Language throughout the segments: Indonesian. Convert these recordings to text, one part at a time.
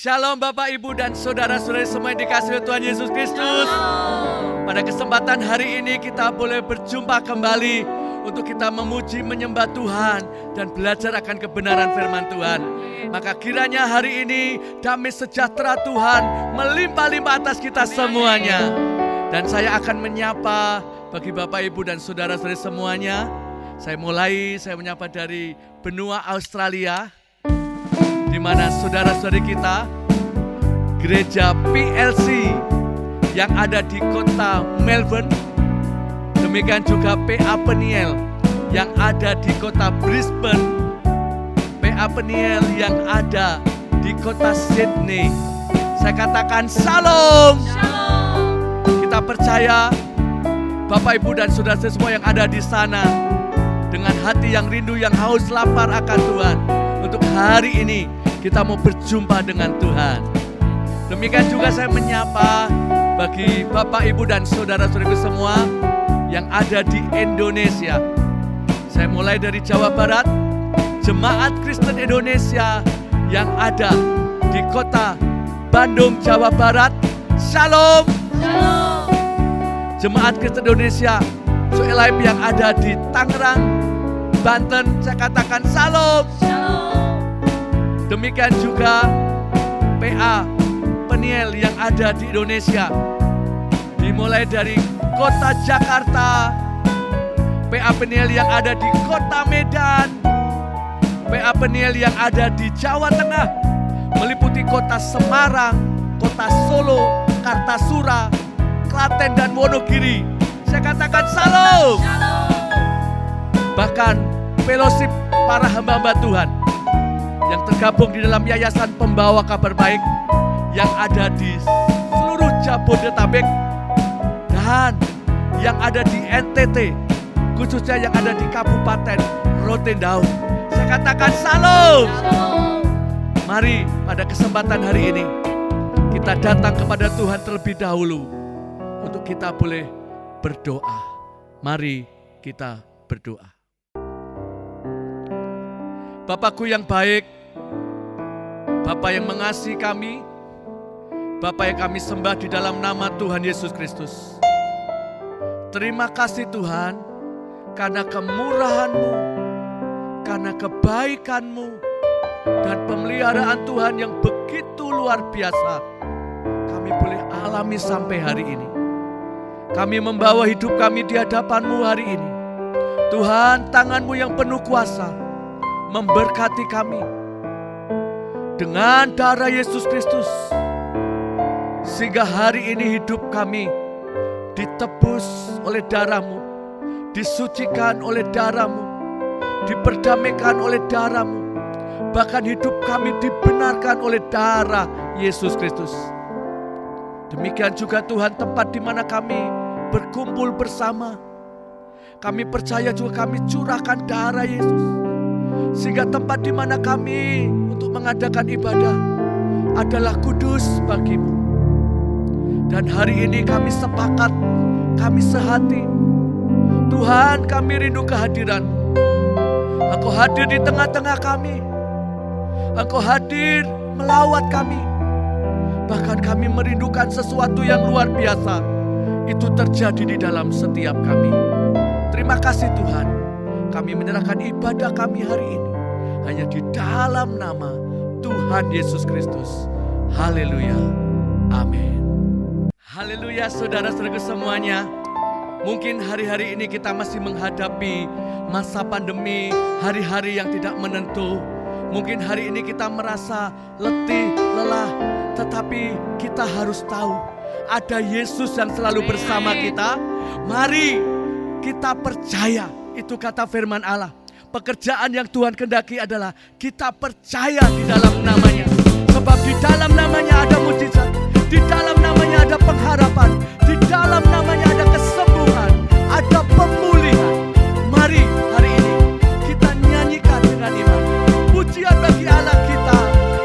Shalom Bapak, Ibu, dan Saudara-saudari semua yang dikasihi Tuhan Yesus Kristus. Pada kesempatan hari ini kita boleh berjumpa kembali untuk kita memuji, menyembah Tuhan dan belajar akan kebenaran firman Tuhan. Maka kiranya hari ini damai sejahtera Tuhan melimpah-limpah atas kita semuanya. Dan saya akan menyapa bagi Bapak, Ibu, dan Saudara-saudari semuanya. Saya menyapa dari benua Australia, di mana saudara-saudari kita gereja PLC yang ada di kota Melbourne, demikian juga PA Peniel yang ada di kota Brisbane, PA Peniel yang ada di kota Sydney. Saya katakan shalom. Kita percaya Bapak, Ibu, dan saudara semua yang ada di sana dengan hati yang rindu, yang haus, lapar akan Tuhan. Untuk hari ini kita mau berjumpa dengan Tuhan. Demikian juga saya menyapa bagi Bapak, Ibu, dan saudara-saudaraku semua yang ada di Indonesia. Saya mulai dari Jawa Barat, Jemaat Kristen Indonesia yang ada di kota Bandung, Jawa Barat. Shalom. Jemaat Kristen Indonesia Suelaib yang ada di Tangerang, Banten, saya katakan shalom. Demikian juga PA Peniel yang ada di Indonesia, dimulai dari kota Jakarta, PA Peniel yang ada di kota Medan, PA Peniel yang ada di Jawa Tengah, meliputi kota Semarang, kota Solo, Kartasura, Klaten, dan Wonogiri. Saya katakan shalom. Bahkan fellowship para hamba-hamba Tuhan yang tergabung di dalam Yayasan Pembawa Kabar Baik yang ada di seluruh Jabodetabek dan yang ada di NTT, khususnya yang ada di Kabupaten Rotendao. Saya katakan shalom. Mari pada kesempatan hari ini kita datang kepada Tuhan terlebih dahulu untuk kita boleh berdoa. Mari kita berdoa. Bapakku yang baik, Bapa yang mengasihi kami, Bapa yang kami sembah di dalam nama Tuhan Yesus Kristus. Terima kasih Tuhan, karena kemurahan-Mu, karena kebaikan-Mu, dan pemeliharaan Tuhan yang begitu luar biasa, kami boleh alami sampai hari ini. Kami membawa hidup kami di hadapan-Mu hari ini. Tuhan, tangan-Mu yang penuh kuasa memberkati kami dengan darah Yesus Kristus, sehingga hari ini hidup kami ditebus oleh darah-Mu, disucikan oleh darah-Mu, diperdamaikan oleh darah-Mu, bahkan hidup kami dibenarkan oleh darah Yesus Kristus. Demikian juga Tuhan, tempat di mana kami berkumpul bersama, kami percaya juga kami curahkan darah Yesus, sehingga tempat di mana kami untuk mengadakan ibadah adalah kudus bagi-Mu. Dan hari ini kami sepakat, kami sehati. Tuhan, kami rindu kehadiran-Mu. Engkau hadir di tengah-tengah kami. Engkau hadir melawat kami. Bahkan kami merindukan sesuatu yang luar biasa. Itu terjadi di dalam setiap kami. Terima kasih Tuhan. Kami menyerahkan ibadah kami hari ini hanya di dalam nama Tuhan Yesus Kristus. Haleluya. Amin. Haleluya, saudara-saudaraku semuanya. Mungkin hari-hari ini kita masih menghadapi masa pandemi, hari-hari yang tidak menentu. Mungkin hari ini kita merasa letih, lelah. Tetapi kita harus tahu ada Yesus yang selalu bersama kita. Mari kita percaya. Itu kata firman Allah. Pekerjaan yang Tuhan kehendaki adalah kita percaya di dalam namanya. Sebab di dalam namanya ada mujizat. Di dalam namanya ada pengharapan. Di dalam namanya ada kesembuhan. Ada pemulihan. Mari hari ini kita nyanyikan dengan iman. Pujian bagi Allah kita.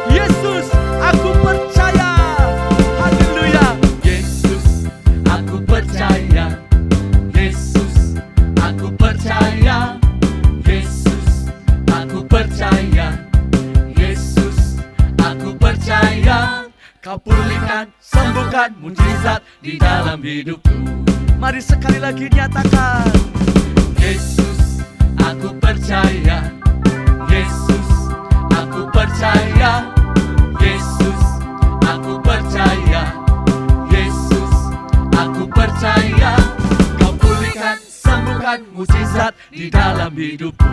Yesus, aku percaya. Haleluya. Yesus, aku percaya. Yesus, aku percaya. Yesus, aku percaya. Yesus, aku percaya. sembuhkan, mujizat di dalam hidupku. Mari sekali lagi nyatakan, Yesus, aku percaya. Yesus, aku percaya. Yesus, aku percaya. Yesus, aku percaya. Kau pulihkan, sembuhkan, mujizat di dalam hidupku.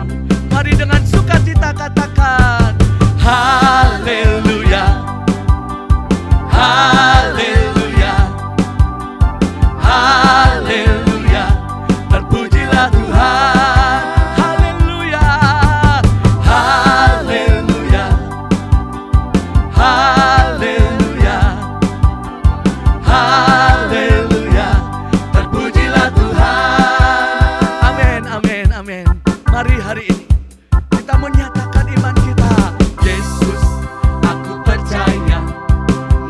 Mari dengan sukacita katakan, haleluya. Haleluya, haleluya, terpujilah Tuhan. Haleluya, haleluya, haleluya, haleluya, terpujilah Tuhan. Amin, amin, amin. Mari hari ini kita menyatakan iman kita. Yesus, aku percaya.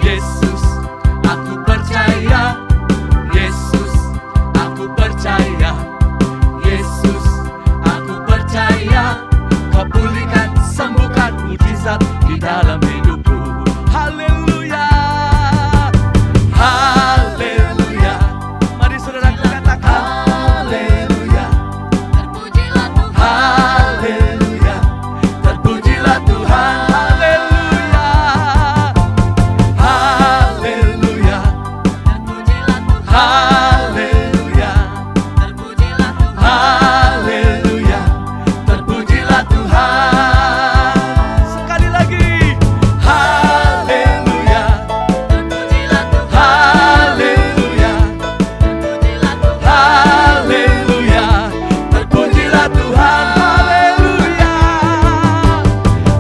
Yesus, aku percaya. Yesus, aku percaya. Yesus, aku percaya. Kau pulihkan, sembuhkan, mujizat di dalam hidupku. Haleluya, haleluya. Mari saudaraku katakan, haleluya. Terpujilah Tuhan. Haleluya, terpujilah Tuhan. Haleluya, haleluya, Terpujilah Tuhan. haleluya, Terpujilah Tuhan. haleluya, terpujilah Tuhan. Sekali lagi, haleluya, Terpujilah Tuhan. haleluya, Terpujilah Tuhan. haleluya, terpujilah Tuhan. Haleluya,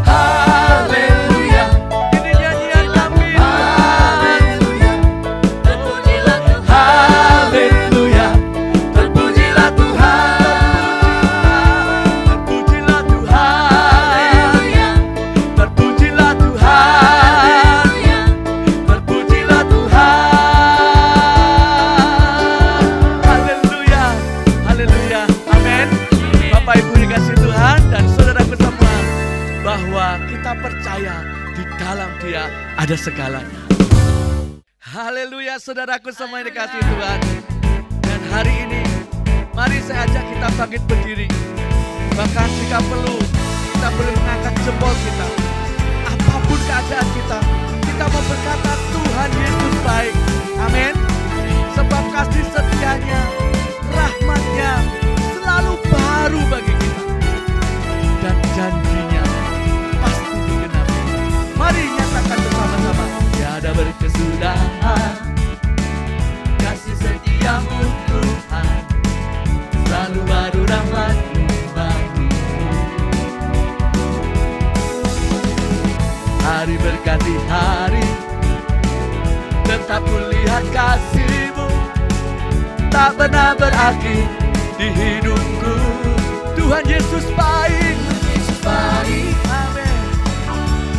haleluya. Ini nyanyian kami, haleluya. Terpujilah Tuhan. Haleluya, terpujilah Tuhan. Terpujilah Tuhan. Terpujilah Tuhan. Terpujilah Tuhan. Haleluya, haleluya, amin. Bapak Ibu dikasih Tuhan dan saudaraku semua, bahwa kita percaya di dalam Dia ada segalanya. Haleluya, saudaraku semua yang dikasih Tuhan. Dan hari ini mari saya ajak kita bangkit berdiri. Bahkan jika perlu, kita boleh mengangkat jempol kita. Apapun keadaan kita mau berkata Tuhan Yesus baik. Amin. Sebab kasih setianya, rahmatnya selalu baru bagi kita. Dan janjinya pasti digenapi. Mari nyatakan bersama-sama, tiada berkesudahan kasih setiamu Tuhan, selalu baru rahmat-Mu bagiku. Hari berganti hari, tetap kulihat kasih-Mu, tak pernah berakhir di hidupku. Tuhan Yesus baik, Yesus baik. amin.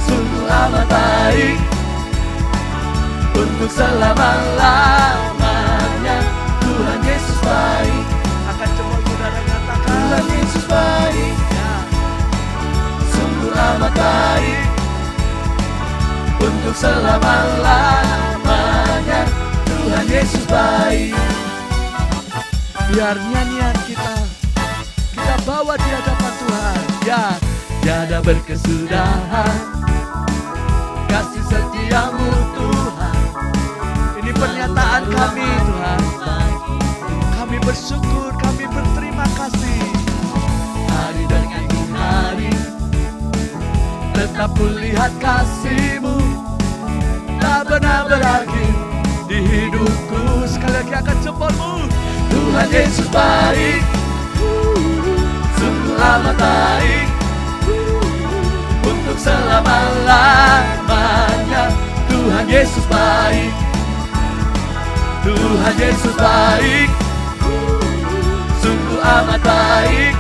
Sungguh amat baik, untuk selama-lamanya. Tuhan Yesus baik. Akan coba saudara katakan, Tuhan Yesus baik. ya, sungguh amat baik, untuk selama-lamanya. Tuhan Yesus baik. Biar nyanyian kita bawa di hadapan Tuhan. Ya, tiada berkesudahan kasih setiamu Tuhan. Ini pernyataan kami Tuhan. Kami bersyukur, kami berterima kasih. Hari demi hari tetap kulihat kasih-Mu, tak pernah berakhir di hidupku. Sekali lagi angkat jempolmu. Tuhan Yesus baik, sungguh amat baik, untuk selama-lamanya. Tuhan Yesus baik, Tuhan Yesus baik, sungguh amat baik,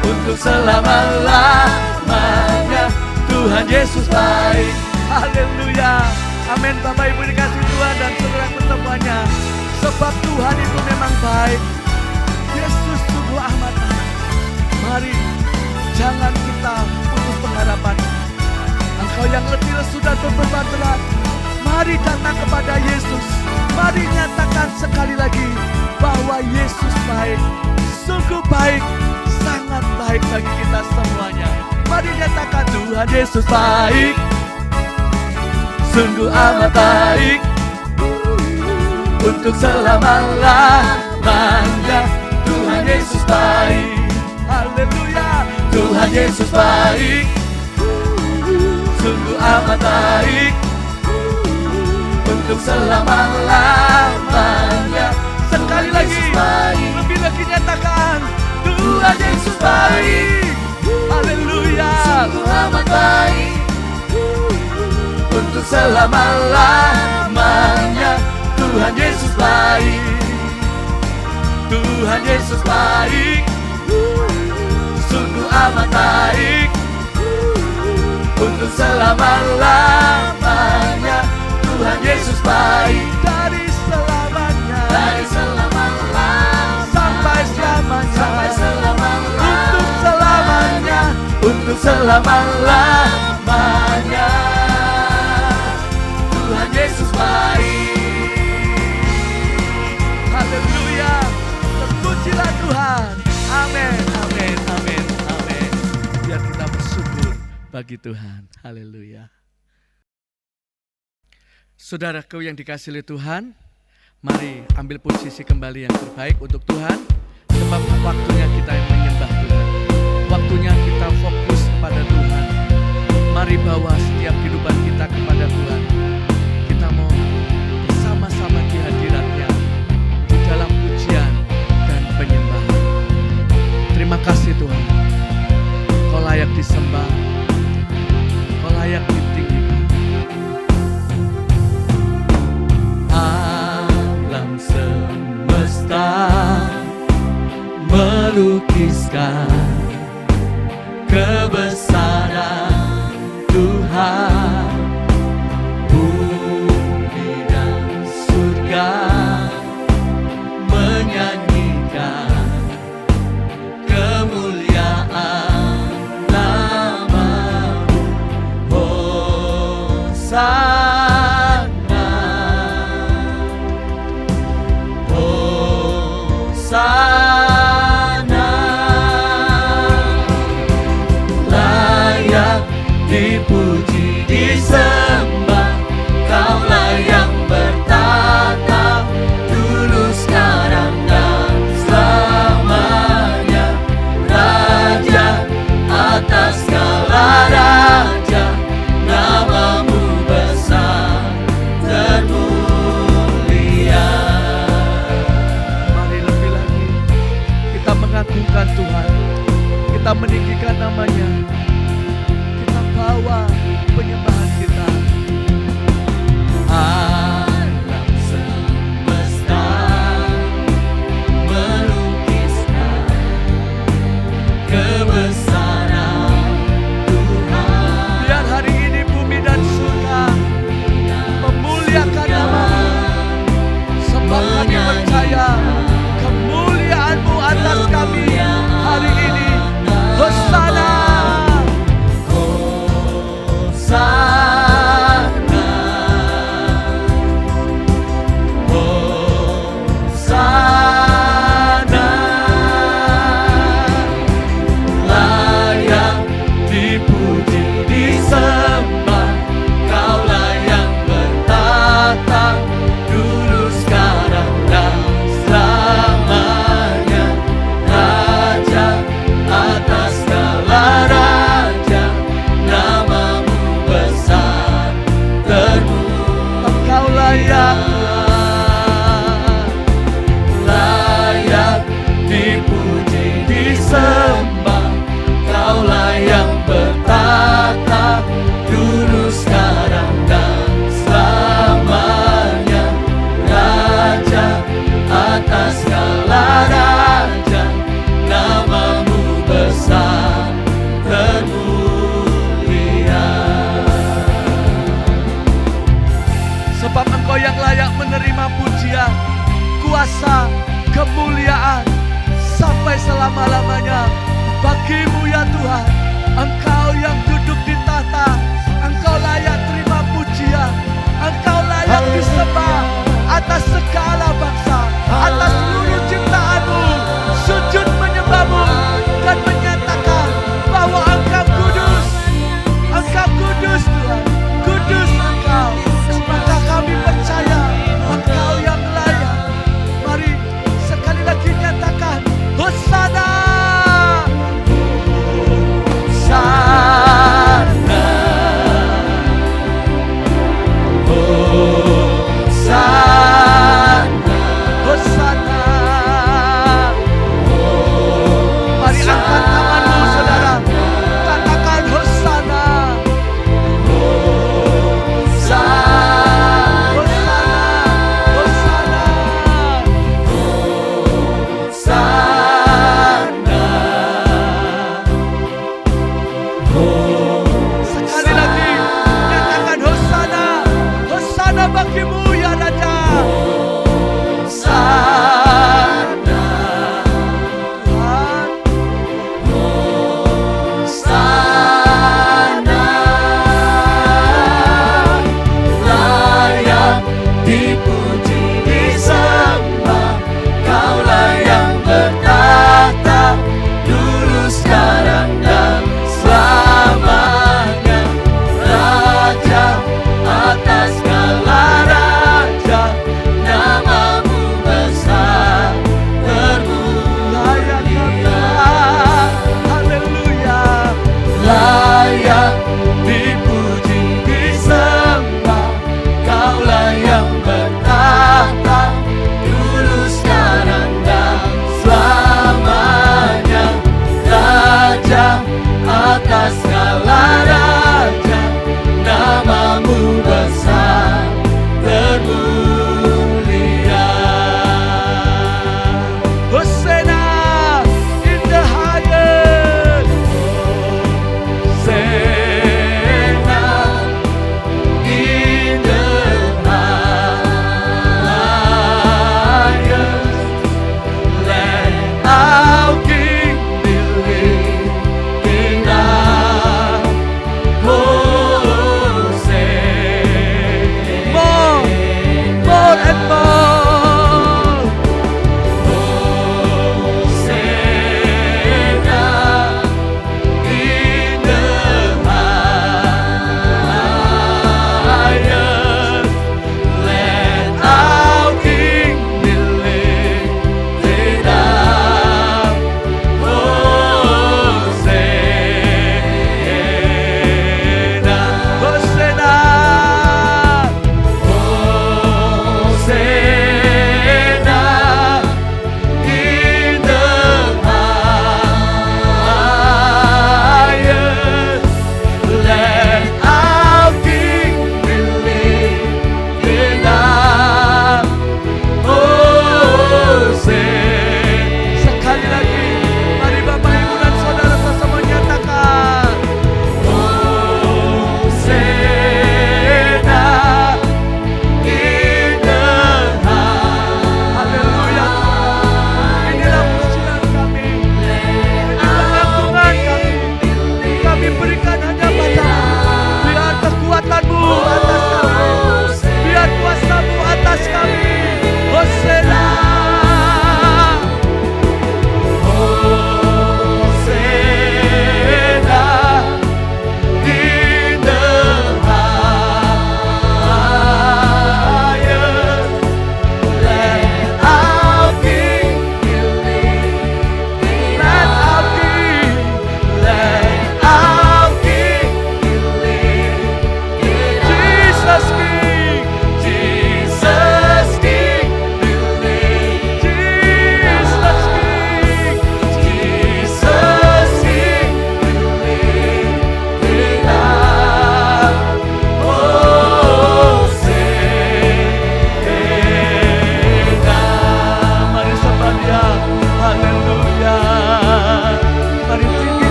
untuk selama-lamanya. Tuhan Yesus baik. Haleluya, amin. Bapak Ibu dikasih Tuhan dan saudaraku semuanya, sebab Tuhan itu memang baik. Yesus sungguh amat baik. Mari jangan kita putus pengharapan. Engkau yang letih lesu dan berbeban berat, mari Mari datang kepada Yesus. Mari nyatakan sekali lagi bahwa Yesus baik, sungguh baik, sangat baik bagi kita semuanya. Mari nyatakan Tuhan Yesus baik, sungguh amat baik, untuk selama-lamanya. Tuhan Yesus baik, haleluya. Tuhan Yesus baik, sungguh amat baik, untuk selama-lamanya. Sekali lagi, lebih lagi nyatakan Tuhan Yesus baik, haleluya. Sungguh amat baik, untuk selama-lamanya. Tuhan Yesus baik, Tuhan Yesus baik, sungguh amat baik, untuk selama-lamanya. Tuhan Yesus baik, dari selamanya, dari selama-lamanya, sampai selamanya, sampai selama-lamanya, untuk selamanya, untuk selama-lamanya. Tuhan Yesus baik, haleluya. Terpujilah Tuhan, amin, amin, amin, amin. Biar kita bersyukur bagi Tuhan, haleluya. Saudaraku yang dikasihi oleh Tuhan, mari ambil posisi kembali yang terbaik untuk Tuhan. Sebab waktunya kita menyembah Tuhan, waktunya kita fokus kepada Tuhan. Mari bawa setiap kehidupan kita kepada Tuhan. Kita mau bersama-sama di hadirat-Nya, di dalam pujian dan penyembahan. Terima kasih Tuhan, Kau layak disembah, Kau layak ditinggikan. Alam semesta melukiskan kebesaran Tuhan. Bumi dan surga menyanyikan kemuliaan nama-Mu. Hosana, Hosana, layak dipuji, disembah, Kaulah yang bertata, dulu, sekarang, dan selamanya. Raja atas segala raja, nama-Mu besar termulia. Mari lebih lagi kita mengagungkan Tuhan, kita meninggikan nama-Nya, kita bawa penyembahan kita. Alam semesta melukiskan kebesaran Tuhan. Biar hari ini bumi dan surga memuliakan nama-Mu, sebab kami percaya kemuliaan-Mu atas kami hari ini. Hosana, Hosana, Hosana, layak dipuji, disembah, Kaulah yang bertata, dulu, sekarang, dan selamanya. Raja atas segala raja, nama-Mu besar termulia. Engkau layak dipuji, disembah, Kaulah yang bertata, dulu, sekarang, dan selamanya. Raja atas segala raja, nama-Mu besar termulia. Sebab Engkau yang layak menerima pujian, kuasa, kemuliaan sampai selama-lamanya. Bagi-Mu ya Tuhan, Engkau yang duduk di tahta, Engkau layak terima pujian, Engkau layak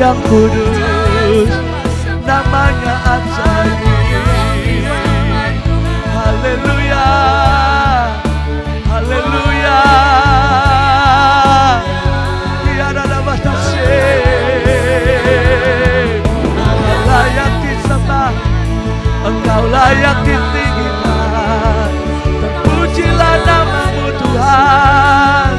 yang kudus, namanya ajaib. Haleluya, haleluya. Tiada dapat tasik. Engkau layak disembah, Engkau layak ditinggikan. Terpujilah namamu Tuhan.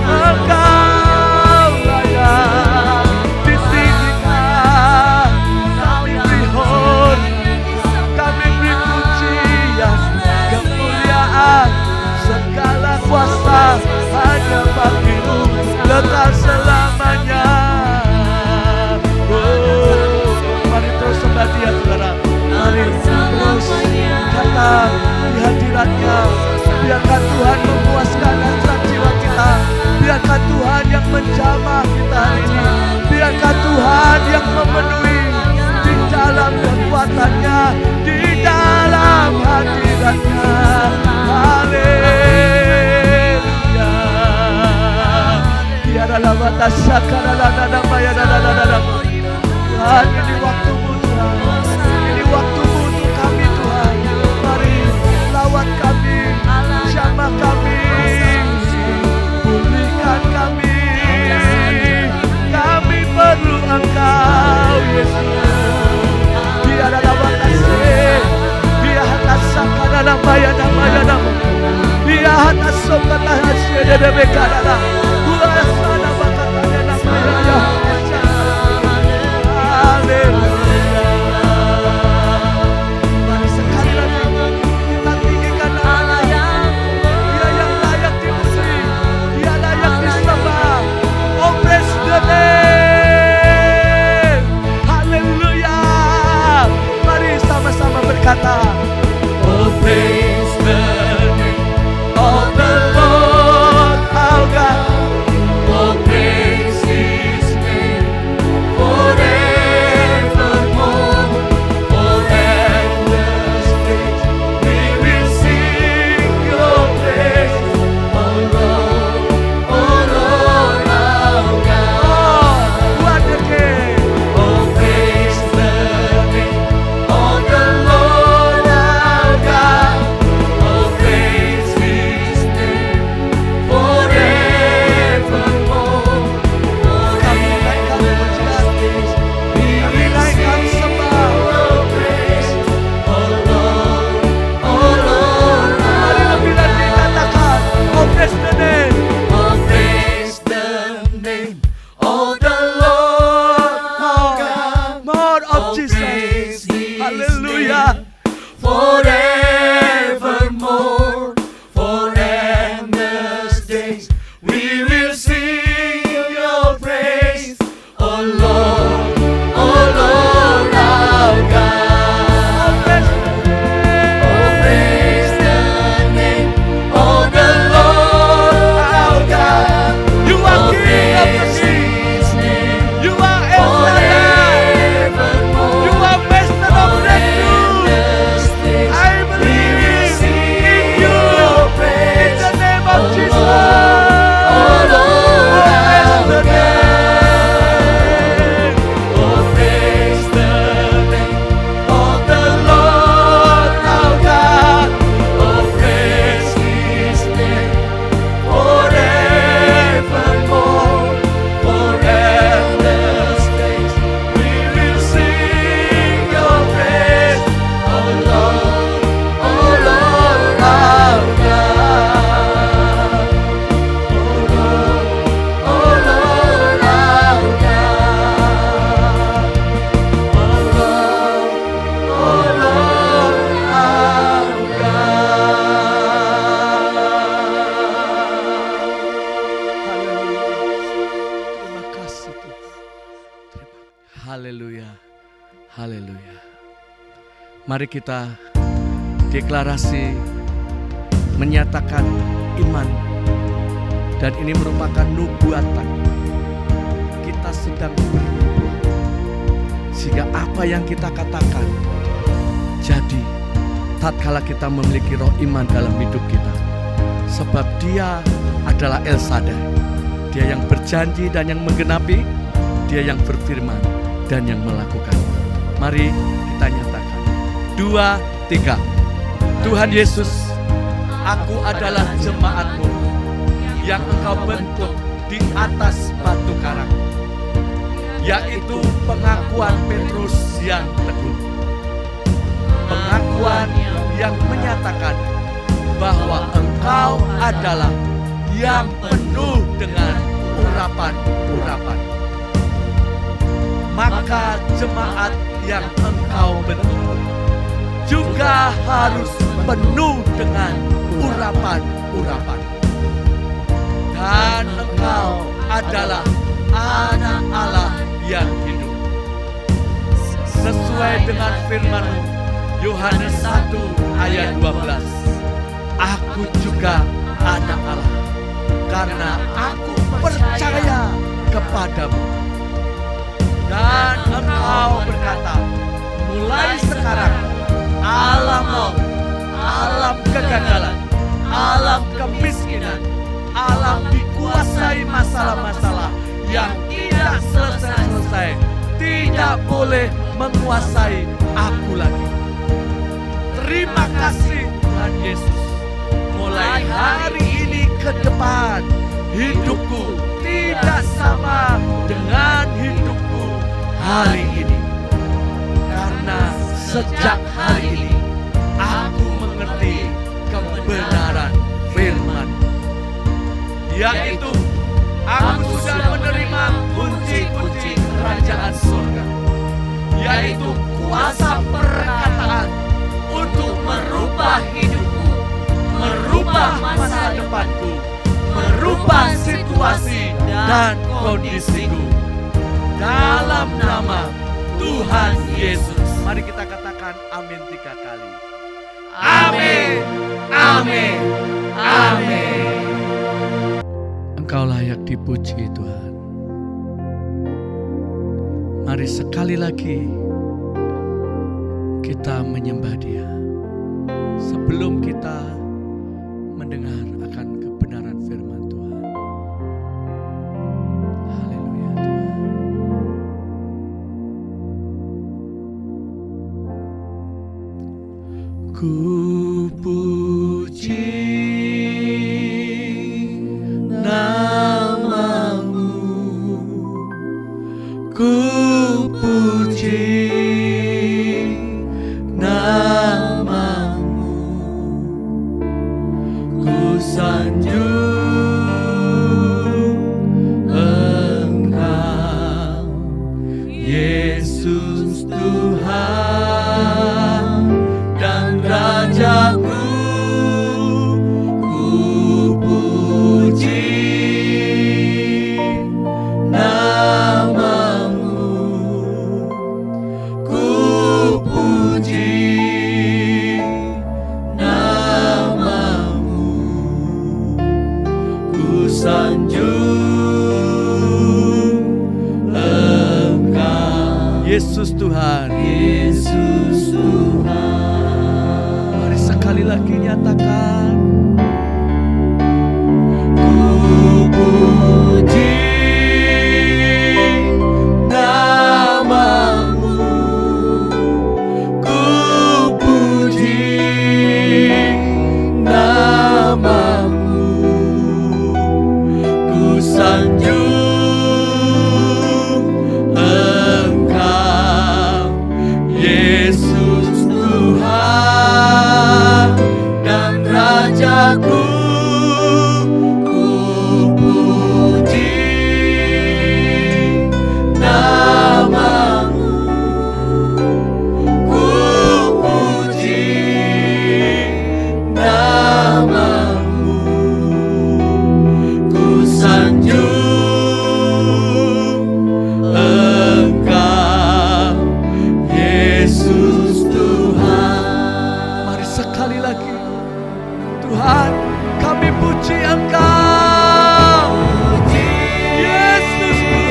Engkau layak ditinggikan. Kami beri hormat, kami beri pujian, kemuliaan, segala kuasa hanya bagi-Mu lekas selamanya. Oh, mari terus sembah Dia, saudara. Mari terus datang di hadirat-Nya. Biarkan Tuhan memuaskan hasrat jiwa kita. Biarkan Tuhan yang menjamah kita hari ini. Biarkan Tuhan yang memenuhi di dalam kekuatan-Nya, di dalam hadirat-Nya. Haleluya. Tiada lama tasyakara lana maya dana. Tuhan, ini waktu-Mu Tuhan. Ini waktu-Mu untuk kami Tuhan. Mari lawat kami, jamah kami, pulihkan kami. Kami perlu Engkau Yesus. Dia adalah batasnya. Dia atas sakana namanya. Dia atas sokana hasil dari bekadana. Kuasa nama katanya namanya. Haleluya. Mari sekali lagi kita tinggikan namanya. Dia yang layak dipuji, Dia layak disembah. Oh, praise the name. Haleluya. Mari sama-sama berkata, oh, praise the name of the Lord our God. Oh, praise His name forevermore. For endless days we will sing Your praise. Oh Lord our God. What a King. Oh, praise the name of the Lord our God. Oh, praise His name forevermore. Kami naikkan pujian, kami naikkan sembah. Mari lebih lagi katakan, oh, praise the name. Oh, praise the name of the Lord our God. More of Jesus. Hallelujah. Forevermore, for endless days, we will sing Your praise, oh Lord our God. Oh, praise the name of the Lord our God. You are King of the kings. You are El Shaddai. You are Master of breakthrough. I believe in You. In the name of Jesus. Oh, praise the name. Oh, praise the name of the Lord our God. Oh, praise His name forevermore. For endless days we will sing Your praise, oh Lord our God. Oh Lord our God. Oh Lord our God. Terima kasih Tuhan. Haleluya. Haleluya. Mari kita deklarasi menyatakan iman, dan ini merupakan nubuatan. Kita sedang bernubuat sehingga apa yang kita katakan jadi tatkala kita memiliki roh iman dalam hidup kita. Sebab Dia adalah El Shaddai. Dia yang berjanji dan yang menggenapi. Dia yang berfirman dan yang melakukan. Mari kita nyatakan. 2, 3. Tuhan Yesus, aku adalah jemaat-Mu yang Engkau bentuk di atas batu karang, yaitu pengakuan Petrus yang teguh. Pengakuan yang menyatakan bahwa Engkau adalah yang penuh dengan urapan-urapan. Maka jemaat yang Engkau bentuk juga harus penuh dengan urapan-urapan. Dan Engkau adalah anak Allah yang hidup. Sesuai dengan firman-Mu, Yohanes 1 ayat 12. Aku juga anak Allah, karena aku percaya kepadamu. Dan Engkau berkata, mulai sekarang alam maut, alam kegagalan, alam kemiskinan, alam dikuasai masalah-masalah yang tidak selesai-selesai, tidak boleh menguasai aku lagi. Terima kasih Tuhan Yesus. Mulai hari ini ke depan, hidupku tidak sama dengan hidupku hari ini. Karena sejak hari ini aku mengerti kebenaran firman, yaitu aku sudah menerima kunci-kunci kerajaan surga, yaitu kuasa perkataan untuk merubah hidupku, merubah masa depanku, merubah situasi dan kondisiku. Dalam nama Tuhan Yesus. Mari kita katakan amin 3 kali. Amin, amin, amin. Engkau layak dipuji Tuhan. Mari sekali lagi kita menyembah Dia sebelum kita mendengar akan kebenaran firman Tuhan. Haleluya Tuhan. Ku puji nama-Mu, ku puji nama-Mu, ku sanjung Engkau, Yesus Tuhan dan Rajaku. Ku puji nama-Mu, ku puji nama-Mu, ku sanjung Engkau, Yesus Tuhan, Yesus Tuhan. Mari sekali lagi nyatakan. Ku puji nama-Mu, ku puji nama-Mu, ku sanjung Engkau, Yesus Tuhan dan Rajaku. Ku puji nama-Mu, ku puji nama-Mu, ku sanjung Engkau, Yesus Tuhan. Mari sekali lagi, Tuhan, kami puji Engkau, Yesus Tuhan.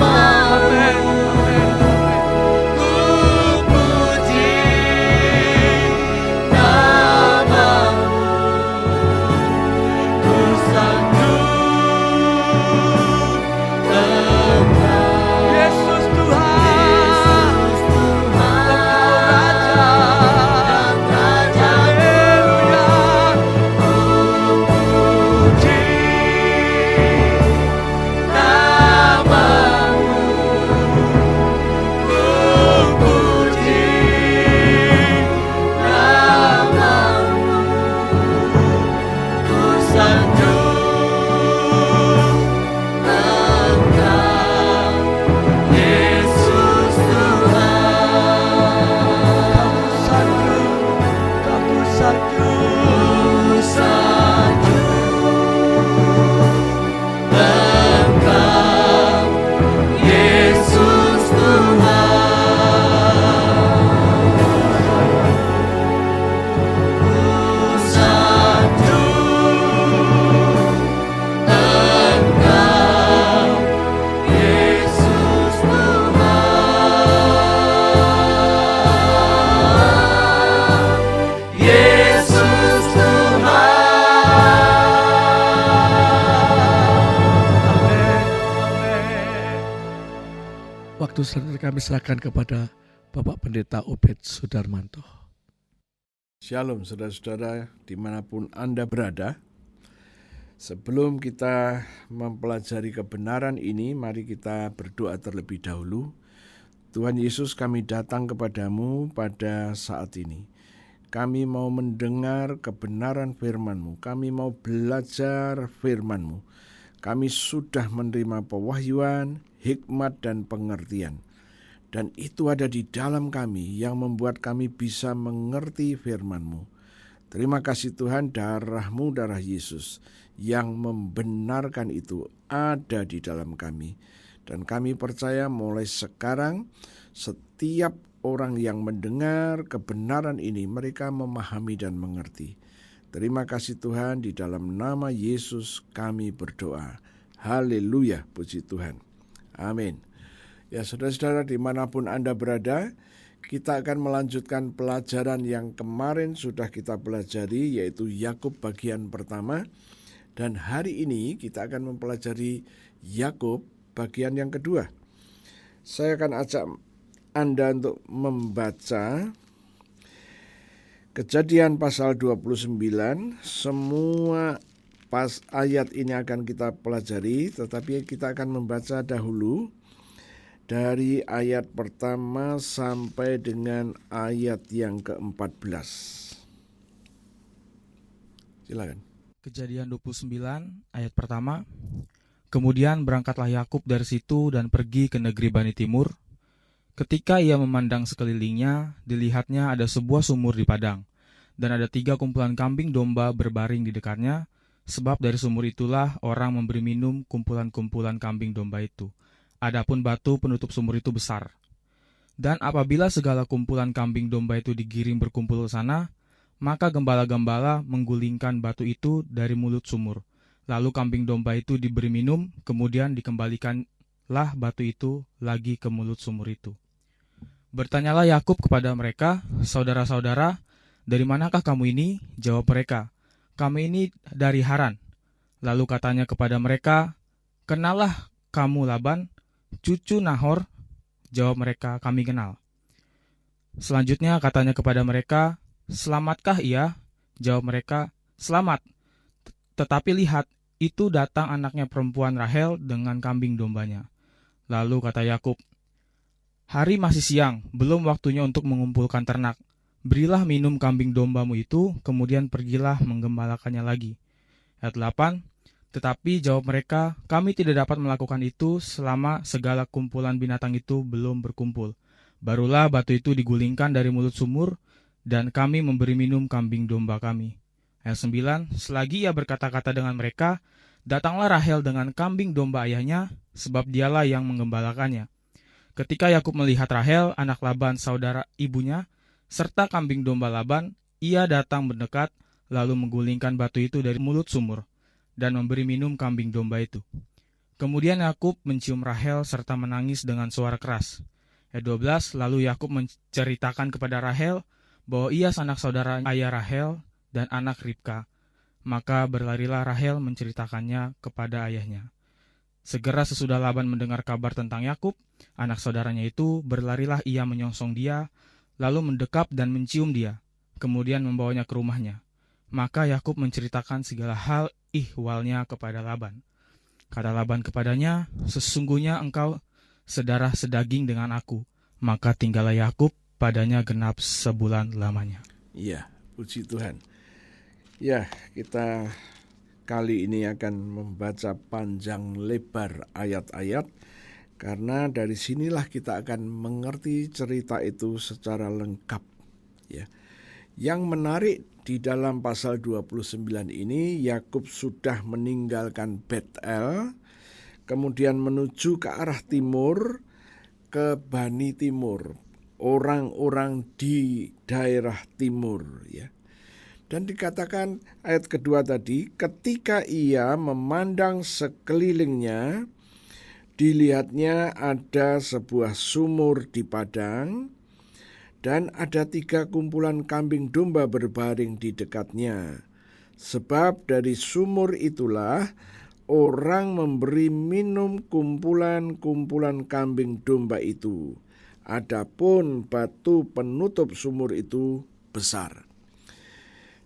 Amin, amin, amin. Ku puji nama-Mu, ku sanjung Yesus Waktu selanjutnya kami serahkan kepada Bapak Pendeta Obed Sudarmanto. Shalom saudara-saudara dimanapun Anda berada. Sebelum kita mempelajari kebenaran ini, mari kita berdoa terlebih dahulu. Tuhan Yesus, kami datang kepadamu pada saat ini. Kami mau mendengar kebenaran firman-Mu. Kami mau belajar firman-Mu. Kami sudah menerima pewahyuan, hikmat, dan pengertian. Dan itu ada di dalam kami yang membuat kami bisa mengerti firman-Mu. Terima kasih Tuhan, darah-Mu, darah Yesus, yang membenarkan itu ada di dalam kami. Dan kami percaya mulai sekarang, setiap orang yang mendengar kebenaran ini, mereka memahami dan mengerti. Terima kasih Tuhan, di dalam nama Yesus kami berdoa. Haleluya, puji Tuhan. Amin. Ya saudara-saudara dimanapun Anda berada, kita akan melanjutkan pelajaran yang kemarin sudah kita pelajari, yaitu Yakub bagian pertama. Dan hari ini kita akan mempelajari Yakub bagian yang kedua. Saya akan ajak Anda untuk membaca Kejadian pasal 29, semua ayat ini akan kita pelajari, tetapi kita akan membaca dahulu dari ayat pertama sampai dengan ayat yang ke-14. Silakan. Kejadian 29 ayat pertama. Kemudian berangkatlah Yakub dari situ dan pergi ke negeri Bani Timur. Ketika ia memandang sekelilingnya, dilihatnya ada sebuah sumur di padang, dan ada 3 kumpulan kambing domba berbaring di dekatnya, sebab dari sumur itulah orang memberi minum kumpulan-kumpulan kambing domba itu. Adapun batu penutup sumur itu besar. Dan apabila segala kumpulan kambing domba itu digiring berkumpul ke sana, maka gembala-gembala menggulingkan batu itu dari mulut sumur. Lalu kambing domba itu diberi minum, kemudian dikembalikanlah batu itu lagi ke mulut sumur itu. Bertanyalah Yakub kepada mereka, "Saudara-saudara, dari manakah kamu ini?" Jawab mereka, "Kami ini dari Haran." Lalu katanya kepada mereka, "Kenalah kamu Laban, cucu Nahor?" Jawab mereka, "Kami kenal." Selanjutnya katanya kepada mereka, "Selamatkah ia?" Jawab mereka, "Selamat. Tetapi lihat, itu datang anaknya perempuan Rahel dengan kambing dombanya." Lalu kata Yakub, "Hari masih siang, belum waktunya untuk mengumpulkan ternak. Berilah minum kambing dombamu itu, kemudian pergilah menggembalakannya lagi." Ayat 8, tetapi jawab mereka, "Kami tidak dapat melakukan itu selama segala kumpulan binatang itu belum berkumpul. Barulah batu itu digulingkan dari mulut sumur, dan kami memberi minum kambing domba kami." Ayat 9, selagi ia berkata-kata dengan mereka, datanglah Rahel dengan kambing domba ayahnya, sebab dialah yang menggembalakannya. Ketika Yakub melihat Rahel, anak Laban saudara ibunya, serta kambing domba Laban, ia datang mendekat, lalu menggulingkan batu itu dari mulut sumur, dan memberi minum kambing domba itu. Kemudian Yakub mencium Rahel serta menangis dengan suara keras. Ayat 12, lalu Yakub menceritakan kepada Rahel bahwa ia sanak saudara ayah Rahel dan anak Ribka. Maka berlarilah Rahel menceritakannya kepada ayahnya. Segera sesudah Laban mendengar kabar tentang Yakub, anak saudaranya itu, berlarilah ia menyongsong dia, lalu mendekap dan mencium dia, kemudian membawanya ke rumahnya. Maka Yakub menceritakan segala hal ihwalnya kepada Laban. Kata Laban kepadanya, "Sesungguhnya engkau sedarah sedaging dengan aku." Maka tinggallah Yakub padanya genap sebulan lamanya. Iya, puji Tuhan. Ya, kita kali ini akan membaca panjang lebar ayat-ayat, karena dari sinilah kita akan mengerti cerita itu secara lengkap. Ya. Yang menarik di dalam pasal 29 ini Yakub sudah meninggalkan Betel, kemudian menuju ke arah timur, ke Bani Timur, orang-orang di daerah timur, ya. Dan dikatakan ayat kedua tadi, ketika ia memandang sekelilingnya, dilihatnya ada sebuah sumur di padang, dan ada 3 kumpulan kambing domba berbaring di dekatnya. Sebab dari sumur itulah orang memberi minum kumpulan-kumpulan kambing domba itu. Adapun batu penutup sumur itu besar.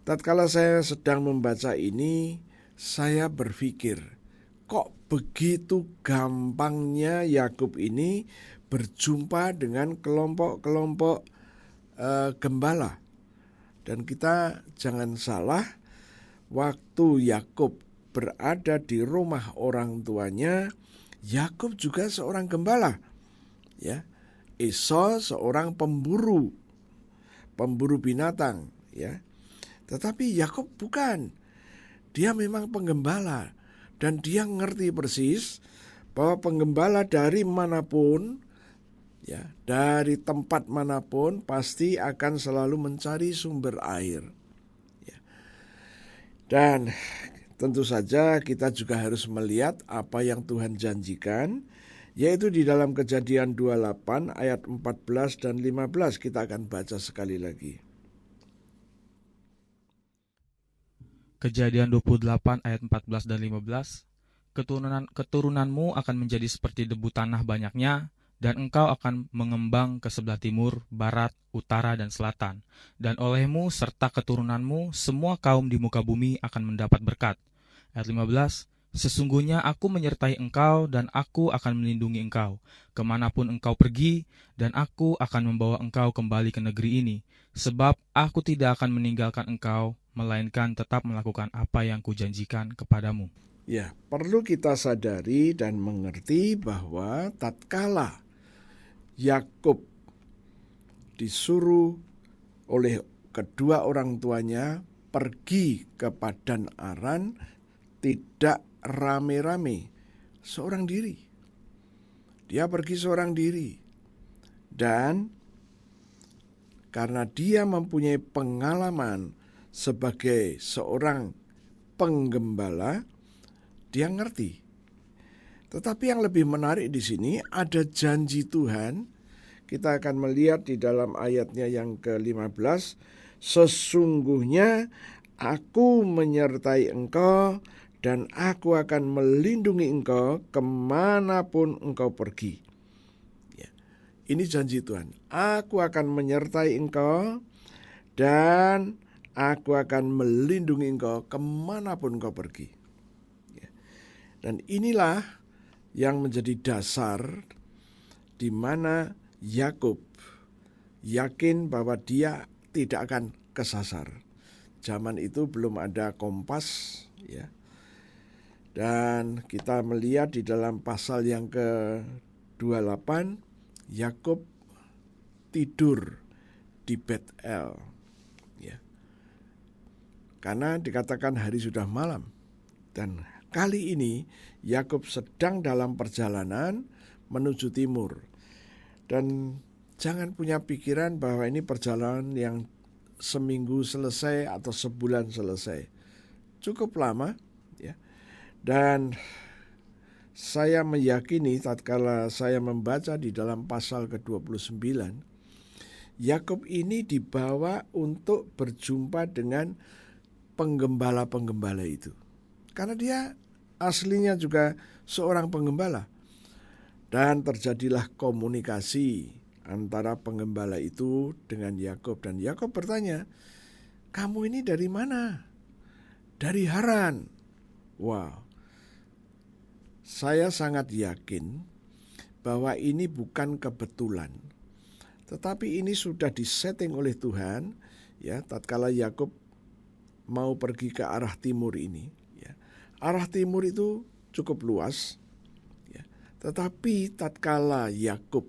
Tatkala saya sedang membaca ini, saya berpikir, kok begitu gampangnya Yakub ini berjumpa dengan kelompok-kelompok gembala. Dan kita jangan salah, waktu Yakub berada di rumah orang tuanya, Yakub juga seorang gembala. Ya, Esau seorang pemburu binatang, ya. Tetapi Yakub bukan. Dia memang penggembala, dan dia ngerti persis bahwa penggembala dari manapun, ya, dari tempat manapun pasti akan selalu mencari sumber air. Ya. Dan tentu saja kita juga harus melihat apa yang Tuhan janjikan, yaitu di dalam Kejadian 28 ayat 14 dan 15. Kita akan baca sekali lagi. Kejadian 28 ayat 14 dan 15. Keturunanmu akan menjadi seperti debu tanah banyaknya, dan engkau akan mengembang ke sebelah timur, barat, utara, dan selatan. Dan olehmu serta keturunanmu semua kaum di muka bumi akan mendapat berkat. Ayat 15. Sesungguhnya aku menyertai engkau, dan aku akan melindungi engkau kemanapun engkau pergi, dan aku akan membawa engkau kembali ke negeri ini, sebab aku tidak akan meninggalkan engkau, melainkan tetap melakukan apa yang kujanjikan kepadamu. Ya, perlu kita sadari dan mengerti bahwa tatkala Yakub disuruh oleh kedua orang tuanya pergi ke Padan Aran, tidak rame-rame, seorang diri. Dia pergi seorang diri. Dan karena dia mempunyai pengalaman sebagai seorang penggembala, dia ngerti. Tetapi yang lebih menarik di sini ada janji Tuhan. Kita akan melihat di dalam ayatnya yang ke-15, sesungguhnya aku menyertai engkau dan aku akan melindungi engkau kemanapun engkau pergi. Ya, ini janji Tuhan. Aku akan menyertai engkau dan aku akan melindungi engkau kemanapun engkau pergi. Ya. Dan inilah yang menjadi dasar di mana Yakub yakin bahwa dia tidak akan kesasar. Zaman itu belum ada kompas, ya. Dan kita melihat di dalam pasal yang ke-28, Yakub tidur di Betel, ya. Karena dikatakan hari sudah malam. Dan kali ini Yakub sedang dalam perjalanan menuju timur. Dan jangan punya pikiran bahwa ini perjalanan yang seminggu selesai atau sebulan selesai. Cukup lama, ya. Dan saya meyakini tatkala saya membaca di dalam pasal ke-29, Yakub ini dibawa untuk berjumpa dengan penggembala-penggembala itu. Karena dia aslinya juga seorang penggembala. Dan terjadilah komunikasi antara penggembala itu dengan Yakub. Dan Yakub bertanya, kamu ini dari mana? Dari Haran. Wow. Saya sangat yakin bahwa ini bukan kebetulan. Tetapi ini sudah disetting oleh Tuhan, ya, tatkala Yakub mau pergi ke arah timur ini, ya. Arah timur itu cukup luas. Tetapi tatkala Yakub,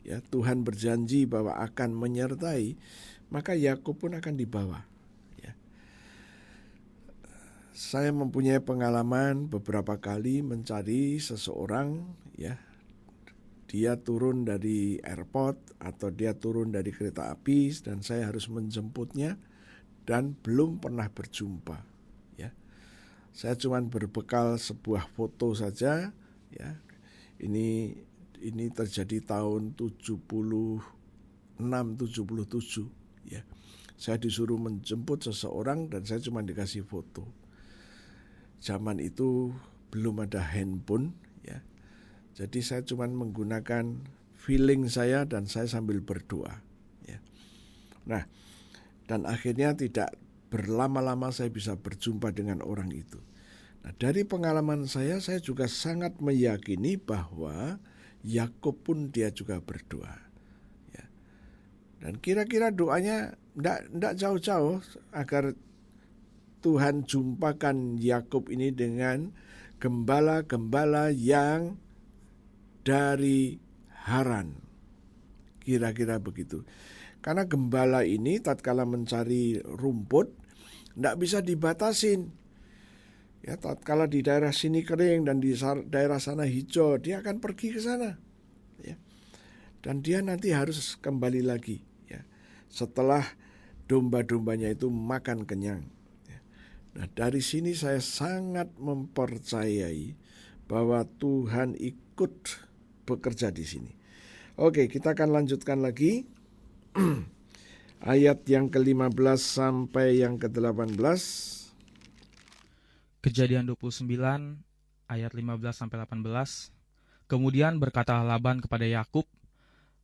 ya, Tuhan berjanji bahwa akan menyertai, maka Yakub pun akan dibawa. saya mempunyai pengalaman beberapa kali mencari seseorang, ya. Dia turun dari airport atau dia turun dari kereta api dan saya harus menjemputnya dan belum pernah berjumpa, ya. Saya cuma berbekal sebuah foto saja, ya. Ini terjadi tahun 76-77, ya. Saya disuruh menjemput seseorang dan saya cuma dikasih foto. Zaman itu belum ada handphone, ya. Jadi saya cuma menggunakan feeling saya dan saya sambil berdoa, ya. Nah, dan akhirnya tidak berlama-lama saya bisa berjumpa dengan orang itu. Nah, dari pengalaman saya juga sangat meyakini bahwa Yakub pun dia juga berdoa, ya. Dan kira-kira doanya tidak jauh-jauh agar Tuhan jumpakan Yakub ini dengan gembala-gembala yang dari Haran. Kira-kira begitu. Karena gembala ini tatkala mencari rumput tidak bisa dibatasin. Ya, tatkala di daerah sini kering dan di daerah sana hijau, dia akan pergi ke sana, ya. Dan dia nanti harus kembali lagi, ya, setelah domba-dombanya itu makan kenyang, ya. Nah, dari sini saya sangat mempercayai bahwa Tuhan ikut bekerja di sini. Oke, kita akan lanjutkan lagi ayat yang ke-15 sampai yang ke-18. Kejadian 29 ayat 15 sampai 18. Kemudian berkatalah Laban kepada Yakub,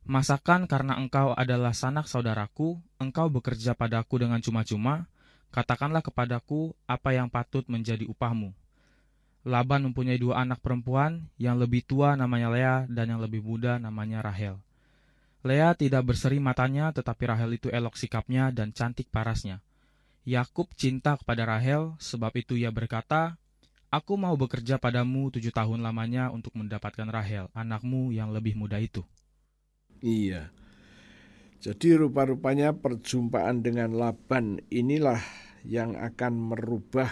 "Masakan karena engkau adalah sanak saudaraku, engkau bekerja padaku dengan cuma-cuma? Katakanlah kepadaku apa yang patut menjadi upahmu." Laban mempunyai 2 anak perempuan, yang lebih tua namanya Lea dan yang lebih muda namanya Rahel. Lea tidak berseri matanya, tetapi Rahel itu elok sikapnya dan cantik parasnya. Yakub cinta kepada Rahel, sebab itu ia berkata, "Aku mau bekerja padamu 7 tahun lamanya untuk mendapatkan Rahel, anakmu yang lebih muda itu." Iya. Jadi rupa-rupanya perjumpaan dengan Laban inilah yang akan merubah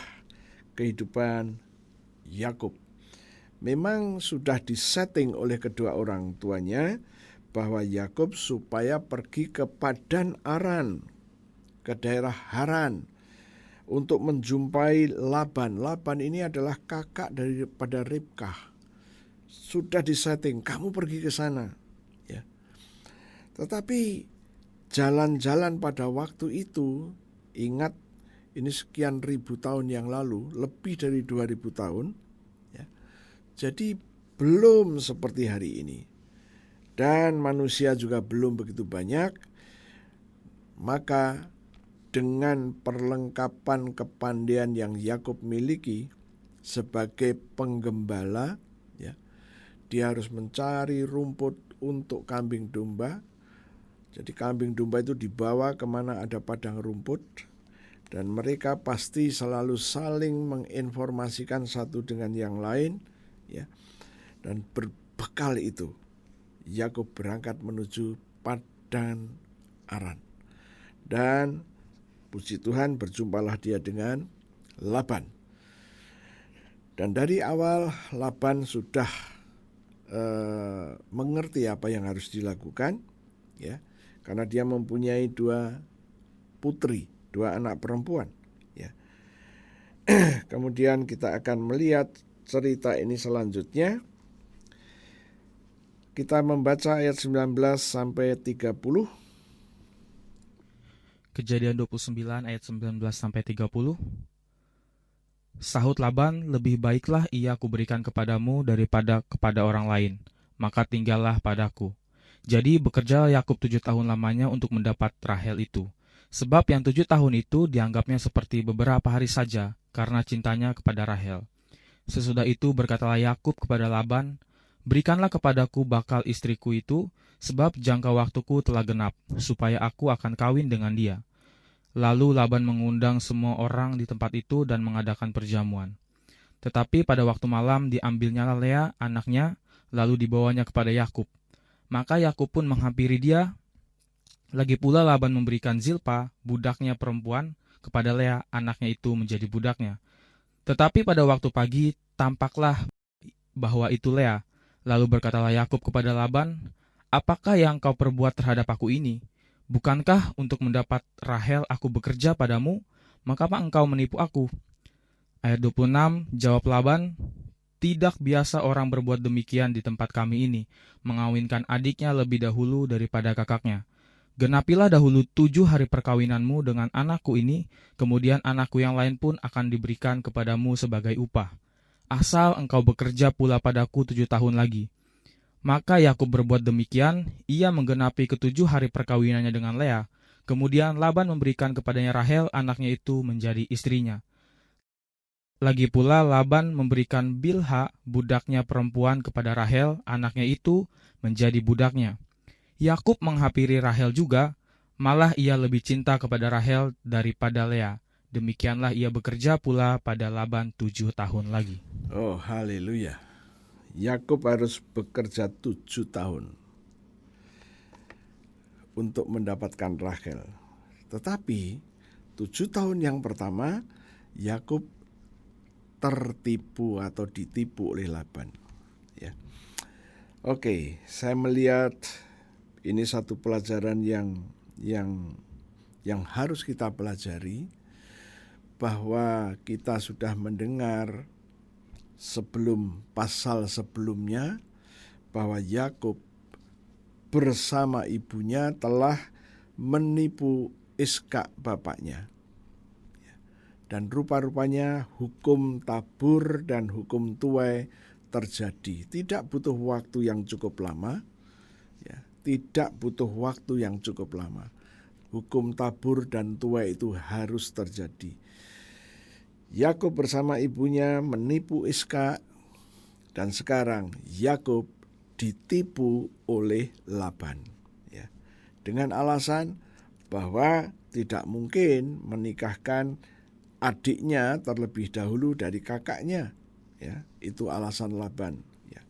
kehidupan Yakub. Memang sudah disetting oleh kedua orang tuanya bahwa Yakub supaya pergi ke Padan Aram, ke daerah Haran, untuk menjumpai Laban. Laban ini adalah kakak daripada Ribkah. Sudah disetting, kamu pergi ke sana, ya. Tetapi jalan-jalan pada waktu itu, ingat ini sekian ribu tahun yang lalu, lebih dari 2000 tahun, ya. Jadi belum seperti hari ini. Dan manusia juga belum begitu banyak. Maka dengan perlengkapan kepandaian yang Yakub miliki sebagai penggembala, ya, dia harus mencari rumput untuk kambing domba. Jadi kambing domba itu dibawa kemana ada padang rumput, dan mereka pasti selalu saling menginformasikan satu dengan yang lain, ya. Dan berbekal itu Yakub berangkat menuju Padan Aram. Dan puji Tuhan berjumpalah dia dengan Laban. Dan dari awal Laban sudah mengerti apa yang harus dilakukan, ya, karena dia mempunyai 2 putri, 2 anak perempuan, ya. Kemudian kita akan melihat cerita ini selanjutnya. Kita membaca ayat 19 sampai 30. Kejadian 29 ayat 19 sampai 30. Sahut Laban, "Lebih baiklah ia kuberikan kepadamu daripada kepada orang lain, maka tinggallah padaku." Jadi bekerja Yakub 7 tahun lamanya untuk mendapat Rahel itu. Sebab yang 7 tahun itu dianggapnya seperti beberapa hari saja, karena cintanya kepada Rahel. Sesudah itu berkatalah Yakub kepada Laban, "Berikanlah kepadaku bakal istriku itu, sebab jangka waktuku telah genap, supaya aku akan kawin dengan dia." Lalu Laban mengundang semua orang di tempat itu dan mengadakan perjamuan. Tetapi pada waktu malam diambilnya Lea, anaknya, lalu dibawanya kepada Yakub. Maka Yakub pun menghampiri dia. Lagi pula Laban memberikan Zilpa, budaknya perempuan, kepada Lea, anaknya itu menjadi budaknya. Tetapi pada waktu pagi tampaklah bahwa itu Lea. Lalu berkatalah Yakub kepada Laban, "Apakah yang kau perbuat terhadap aku ini? Bukankah untuk mendapat Rahel aku bekerja padamu? Mengapa engkau menipu aku?" Ayat 26, jawab Laban, "Tidak biasa orang berbuat demikian di tempat kami ini, mengawinkan adiknya lebih dahulu daripada kakaknya. Genapilah dahulu 7 hari perkawinanmu dengan anakku ini, kemudian anakku yang lain pun akan diberikan kepadamu sebagai upah. Asal engkau bekerja pula padaku 7 tahun lagi." Maka Yakub berbuat demikian, ia menggenapi ke-7 hari perkawinannya dengan Lea. Kemudian Laban memberikan kepadanya Rahel, anaknya itu menjadi istrinya. Lagi pula Laban memberikan Bilha, budaknya perempuan, kepada Rahel, anaknya itu menjadi budaknya. Yakub menghampiri Rahel juga, malah ia lebih cinta kepada Rahel daripada Lea. Demikianlah ia bekerja pula pada Laban 7 tahun lagi. Oh, haleluya. Yakub harus bekerja 7 tahun untuk mendapatkan Rahel. Tetapi 7 tahun yang pertama Yakub tertipu atau ditipu oleh Laban. Ya. Oke, saya melihat ini satu pelajaran yang harus kita pelajari, bahwa kita sudah mendengar sebelum pasal sebelumnya bahwa Yakub bersama ibunya telah menipu Iskak bapaknya. Dan rupa-rupanya hukum tabur dan hukum tuai terjadi. Tidak butuh waktu yang cukup lama. Ya, tidak butuh waktu yang cukup lama. Hukum tabur dan tuai itu harus terjadi. Yakub bersama ibunya menipu Iskak, dan sekarang Yakub ditipu oleh Laban. Ya, dengan alasan bahwa tidak mungkin menikahkan adiknya terlebih dahulu dari kakaknya, ya, itu alasan Laban, ya.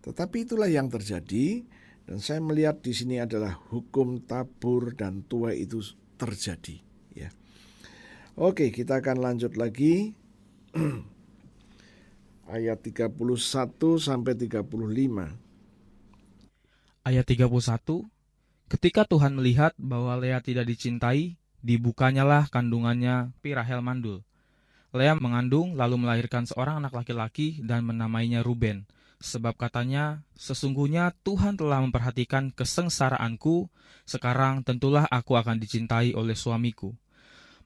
Tetapi itulah yang terjadi, dan saya melihat di sini adalah hukum tabur dan tuai itu terjadi, ya. Oke, kita akan lanjut lagi ayat 31 sampai 35. Ayat 31, ketika Tuhan melihat bahwa Lea tidak dicintai, dibukanyalah kandungannya, Rahel mandul. Lea mengandung lalu melahirkan seorang anak laki-laki dan menamainya Ruben, sebab katanya, "Sesungguhnya Tuhan telah memperhatikan kesengsaraanku, sekarang tentulah aku akan dicintai oleh suamiku."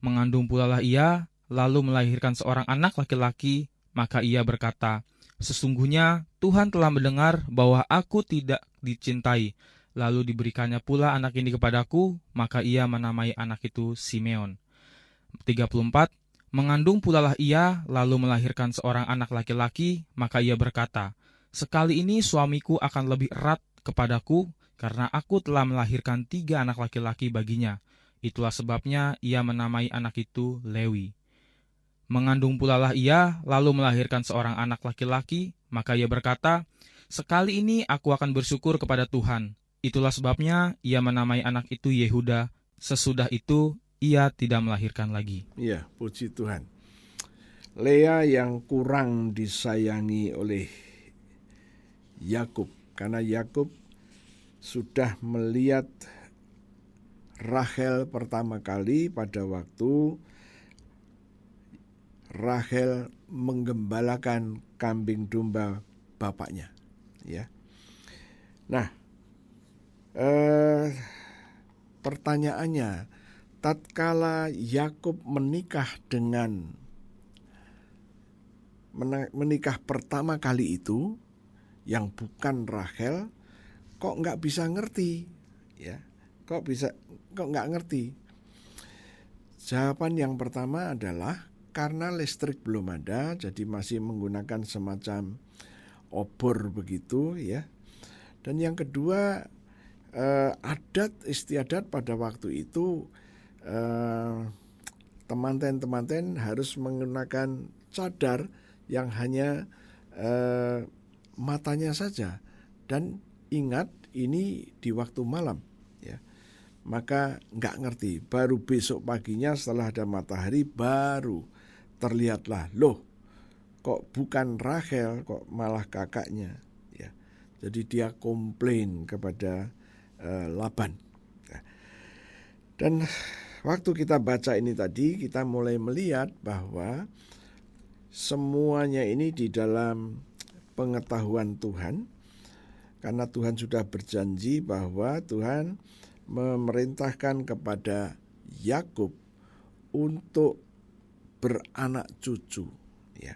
Mengandung pula lah ia, lalu melahirkan seorang anak laki-laki, maka ia berkata, "Sesungguhnya Tuhan telah mendengar bahwa aku tidak dicintai." Lalu diberikannya pula anak ini kepadaku, maka ia menamai anak itu Simeon. 34. Mengandung pula lah ia, lalu melahirkan seorang anak laki-laki, maka ia berkata, "Sekali ini suamiku akan lebih erat kepadaku, karena aku telah melahirkan 3 anak laki-laki baginya." Itulah sebabnya ia menamai anak itu Lewi. Mengandung pula lah ia, lalu melahirkan seorang anak laki-laki, maka ia berkata, "Sekali ini aku akan bersyukur kepada Tuhan." Itulah sebabnya ia menamai anak itu Yehuda. Sesudah itu ia tidak melahirkan lagi. Ya, puji Tuhan. Lea yang kurang disayangi oleh Yakub, karena Yakub sudah melihat Rahel pertama kali pada waktu Rahel menggembalakan kambing domba bapaknya, ya. Nah, pertanyaannya, tatkala Yakub menikah pertama kali itu yang bukan Rahel, kok nggak bisa ngerti, ya? Kok nggak ngerti? Jawaban yang pertama adalah karena listrik belum ada, jadi masih menggunakan semacam obor begitu, ya. Dan yang kedua, adat istiadat pada waktu itu, temanten harus menggunakan cadar yang hanya matanya saja, dan ingat ini di waktu malam, ya. Maka nggak ngerti, baru besok paginya setelah ada matahari baru terlihatlah, loh kok bukan Rachel, kok malah kakaknya. Ya, jadi dia komplain kepada Laban. Dan waktu kita baca ini tadi, kita mulai melihat bahwa semuanya ini di dalam pengetahuan Tuhan, karena Tuhan sudah berjanji bahwa Tuhan memerintahkan kepada Yakub untuk beranak cucu, ya.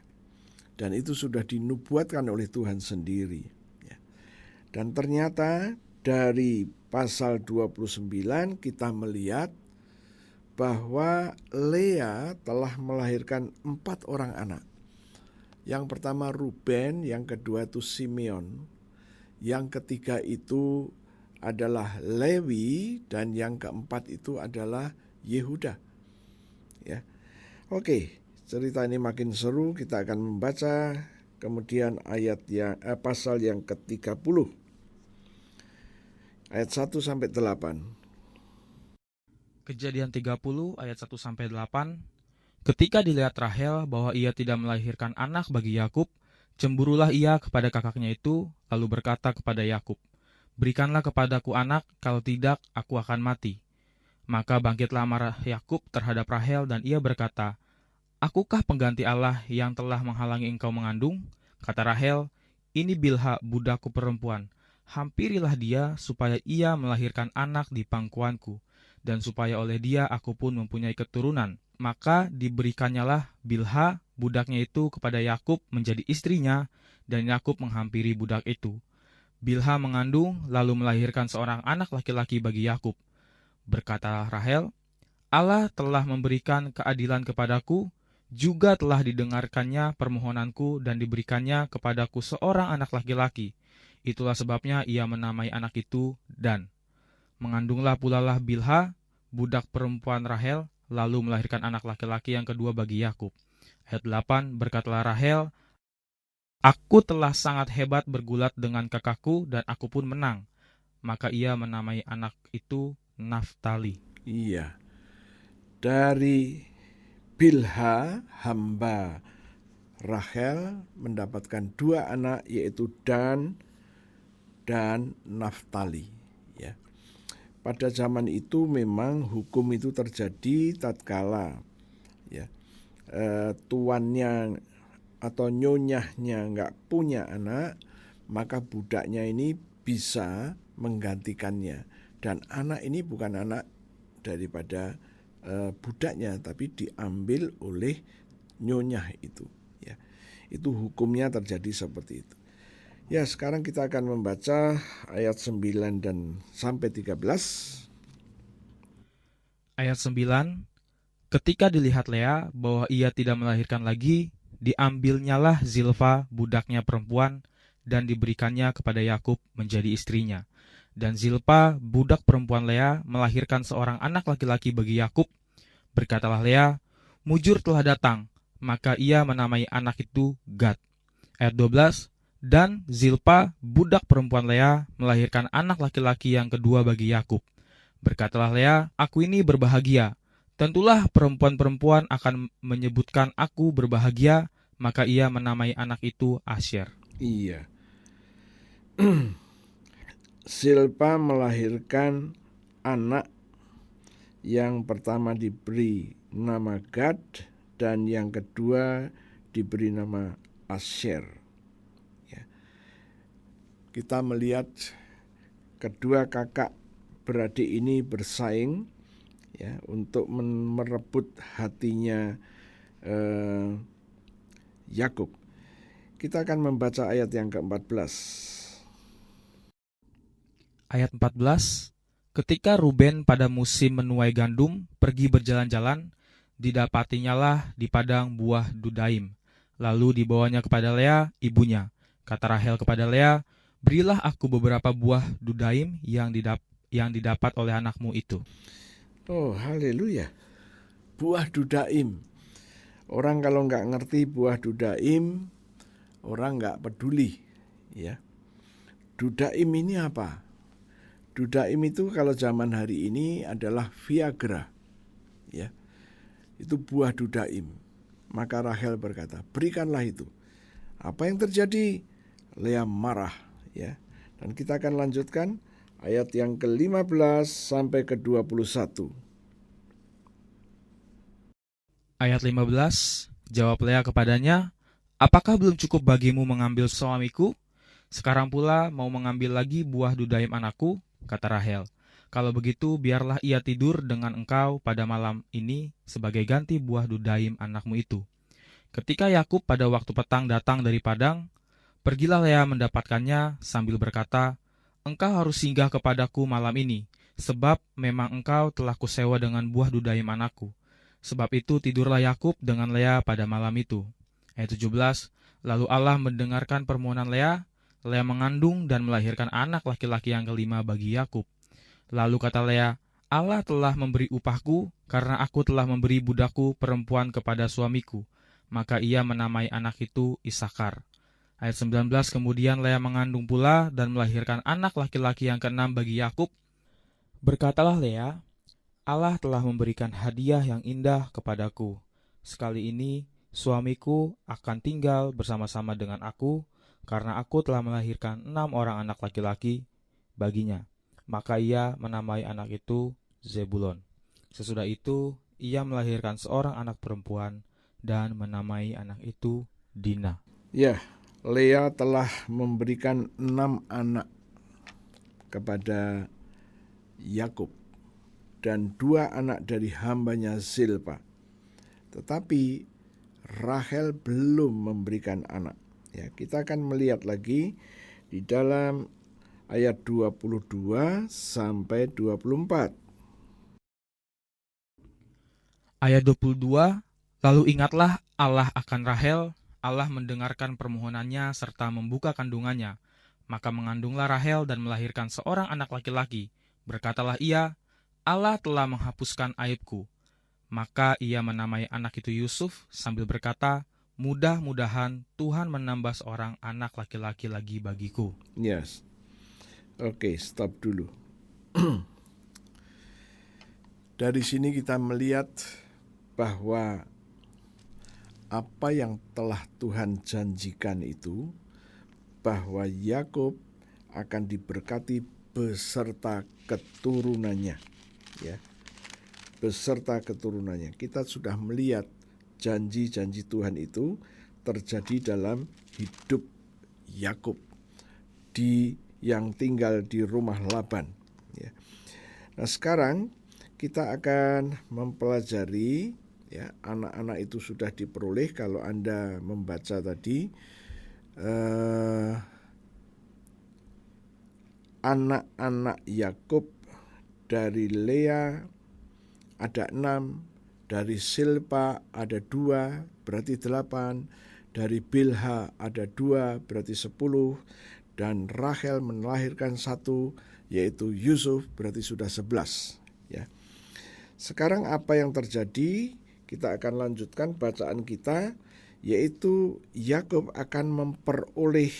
Dan itu sudah dinubuatkan oleh Tuhan sendiri, ya. Dan ternyata dari pasal 29 kita melihat bahwa Lea telah melahirkan 4 orang anak. Yang pertama Ruben, yang kedua itu Simeon, yang ketiga itu adalah Lewi, dan yang keempat itu adalah Yehuda. Ya. Oke, cerita ini makin seru. Kita akan membaca kemudian pasal yang ke-30. Ayat 1 sampai 8. Kejadian 30 ayat 1 sampai 8. Ketika dilihat Rahel bahwa ia tidak melahirkan anak bagi Yakub, cemburulah ia kepada kakaknya itu, lalu berkata kepada Yakub, "Berikanlah kepadaku anak, kalau tidak aku akan mati." Maka bangkitlah marah Yakub terhadap Rahel dan ia berkata, "Akukah pengganti Allah yang telah menghalangi engkau mengandung?" Kata Rahel, "Ini Bilha budakku perempuan. Hampirilah dia supaya ia melahirkan anak di pangkuanku, dan supaya oleh dia aku pun mempunyai keturunan." Maka diberikannya Bilha budaknya itu kepada Yakub menjadi istrinya, dan Yakub menghampiri budak itu. Bilha mengandung lalu melahirkan seorang anak laki-laki bagi Yakub. Berkatalah Rahel, "Allah telah memberikan keadilan kepadaku, juga telah didengarkannya permohonanku dan diberikannya kepadaku seorang anak laki-laki. Itulah sebabnya ia menamai anak itu Dan. Mengandunglah pulalah Bilha, budak perempuan Rahel, lalu melahirkan anak laki-laki yang kedua bagi Yakub." Ayat 8, berkatalah Rahel, "Aku telah sangat hebat bergulat dengan kakakku dan aku pun menang." Maka ia menamai anak itu Naftali. Iya. Dari Bilha, hamba Rachel mendapatkan 2 anak, yaitu Dan dan Naftali, ya. Pada zaman itu memang hukum itu terjadi tatkala, ya, tuannya atau nyonyahnya nggak punya anak, maka budaknya ini bisa menggantikannya. Dan anak ini bukan anak daripada budaknya, tapi diambil oleh nyonyah itu. Ya, itu hukumnya terjadi seperti itu. Ya, sekarang kita akan membaca ayat 9 dan sampai 13. Ayat 9, ketika dilihat Lea bahwa ia tidak melahirkan lagi, diambilnyalah Zilfa budaknya perempuan dan diberikannya kepada Yakub menjadi istrinya. Dan Zilpa budak perempuan Lea melahirkan seorang anak laki-laki bagi Yakub. Berkatalah Lea, "Mujur telah datang." Maka ia menamai anak itu Gad. Ayat 12, dan Zilpa budak perempuan Lea melahirkan anak laki-laki yang kedua bagi Yakub. Berkatalah Lea, "Aku ini berbahagia. Tentulah perempuan-perempuan akan menyebutkan aku berbahagia." Maka ia menamai anak itu Asyer. Iya. Zilpa melahirkan anak, yang pertama diberi nama Gad dan yang kedua diberi nama Asyer. Ya. Kita melihat kedua kakak beradik ini bersaing, ya, untuk merebut hatinya Yakub. Kita akan membaca ayat yang ke-14. Ayat 14, ketika Ruben pada musim menuai gandum pergi berjalan-jalan, didapatinyalah di padang buah Dudaim. Lalu dibawanya kepada Lea, ibunya. Kata Rahel kepada Lea, "Berilah aku beberapa buah Dudaim yang didapat oleh anakmu itu." Oh, haleluya. Buah Dudaim. Orang kalau nggak ngerti buah Dudaim, orang nggak peduli, ya. Dudaim ini apa? Dudaim itu kalau zaman hari ini adalah Viagra, ya. Itu buah Dudaim. Maka Rahel berkata, berikanlah itu. Apa yang terjadi? Lea marah, ya. Dan kita akan lanjutkan ayat yang ke-15 sampai ke-21. Ayat 15, jawab Lea kepadanya, apakah belum cukup bagimu mengambil suamiku? Sekarang pula mau mengambil lagi buah dudaim anakku? Kata Rahel. Kalau begitu biarlah ia tidur dengan engkau pada malam ini sebagai ganti buah dudaim anakmu itu. Ketika Yakub pada waktu petang datang dari padang, pergilah Lea mendapatkannya sambil berkata, engkau harus singgah kepadaku malam ini, sebab memang engkau telah kusewa dengan buah dudaim anakku. Sebab itu tidurlah Yakub dengan Lea pada malam itu. Ayat 17, lalu Allah mendengarkan permohonan Lea. Lea mengandung dan melahirkan anak laki-laki yang kelima bagi Yakub. Lalu kata Lea, Allah telah memberi upahku karena aku telah memberi budakku perempuan kepada suamiku. Maka ia menamai anak itu Isakar. Ayat 19, kemudian Lea mengandung pula dan melahirkan anak laki-laki yang keenam bagi Yakub. Berkatalah Lea, Allah telah memberikan hadiah yang indah kepadaku. Sekali ini suamiku akan tinggal bersama-sama dengan aku, karena aku telah melahirkan 6 orang anak laki-laki baginya. Maka ia menamai anak itu Zebulon. Sesudah itu ia melahirkan seorang anak perempuan dan menamai anak itu Dina. Ya, Lea telah memberikan 6 anak kepada Yakub dan 2 anak dari hambanya Zilpa. Tetapi Rahel belum memberikan anak. Ya, kita akan melihat lagi di dalam ayat 22 sampai 24. Ayat 22, lalu ingatlah Allah akan Rahel, Allah mendengarkan permohonannya serta membuka kandungannya. Maka mengandunglah Rahel dan melahirkan seorang anak laki-laki. Berkatalah ia, Allah telah menghapuskan aibku. Maka ia menamai anak itu Yusuf sambil berkata, mudah-mudahan Tuhan menambah seorang anak laki-laki lagi bagiku. Yes. Oke, stop dulu. Dari sini kita melihat bahwa apa yang telah Tuhan janjikan itu, bahwa Yakub akan diberkati beserta keturunannya, ya. Beserta keturunannya. Kita sudah melihat janji-janji Tuhan itu terjadi dalam hidup Yakub yang tinggal di rumah Laban, ya. Nah, sekarang kita akan mempelajari, ya, anak-anak itu sudah diperoleh. Kalau Anda membaca tadi, anak-anak Yakub dari Lea ada 6, dari Silpa ada 2, berarti 8, dari Bilha ada 2, berarti 10, dan Rahel melahirkan 1, yaitu Yusuf, berarti sudah 11. Ya. Sekarang apa yang terjadi? Kita akan lanjutkan bacaan kita, yaitu Yakub akan memperoleh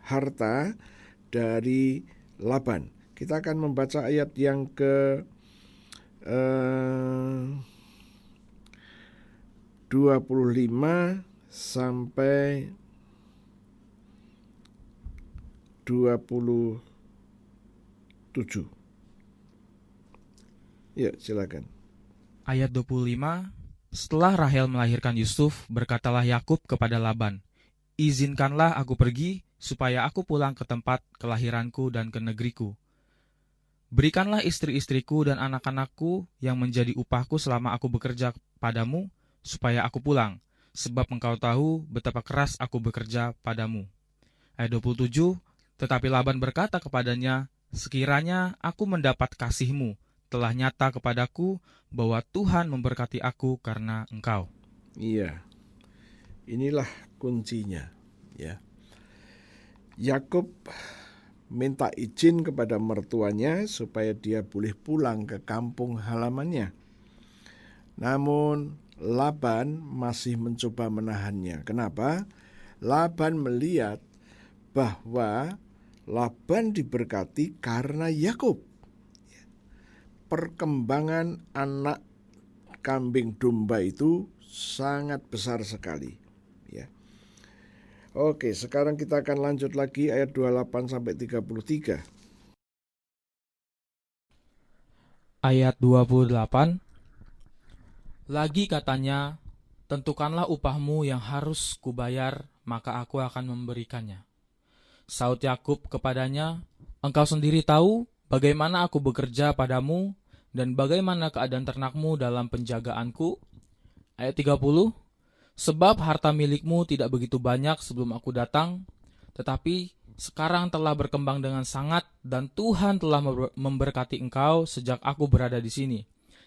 harta dari Laban. Kita akan membaca ayat yang ke 25 sampai 27. Ya, silakan. Ayat 25, setelah Rahel melahirkan Yusuf, berkatalah Yakub kepada Laban, izinkanlah aku pergi, supaya aku pulang ke tempat kelahiranku dan ke negeriku. Berikanlah istri-istriku dan anak-anakku yang menjadi upahku selama aku bekerja padamu, supaya aku pulang, sebab engkau tahu betapa keras aku bekerja padamu. Ayat 27, tetapi Laban berkata kepadanya, sekiranya aku mendapat kasihmu, telah nyata kepadaku bahwa Tuhan memberkati aku karena engkau. Iya, inilah kuncinya, ya. Yakub minta izin kepada mertuanya supaya dia boleh pulang ke kampung halamannya. Namun Laban masih mencoba menahannya. Kenapa? Laban melihat bahwa Laban diberkati karena Yakub. Perkembangan anak kambing domba itu sangat besar sekali, ya. Oke, sekarang kita akan lanjut lagi ayat 28 sampai 33. Ayat 28. Lagi katanya, tentukanlah upahmu yang harus kubayar, maka aku akan memberikannya. Saud Yakub kepadanya, engkau sendiri tahu bagaimana aku bekerja padamu dan bagaimana keadaan ternakmu dalam penjagaanku. Ayat 30. Sebab harta milikmu tidak begitu banyak sebelum aku datang, tetapi sekarang telah berkembang dengan sangat dan Tuhan telah memberkati engkau sejak aku berada di sini.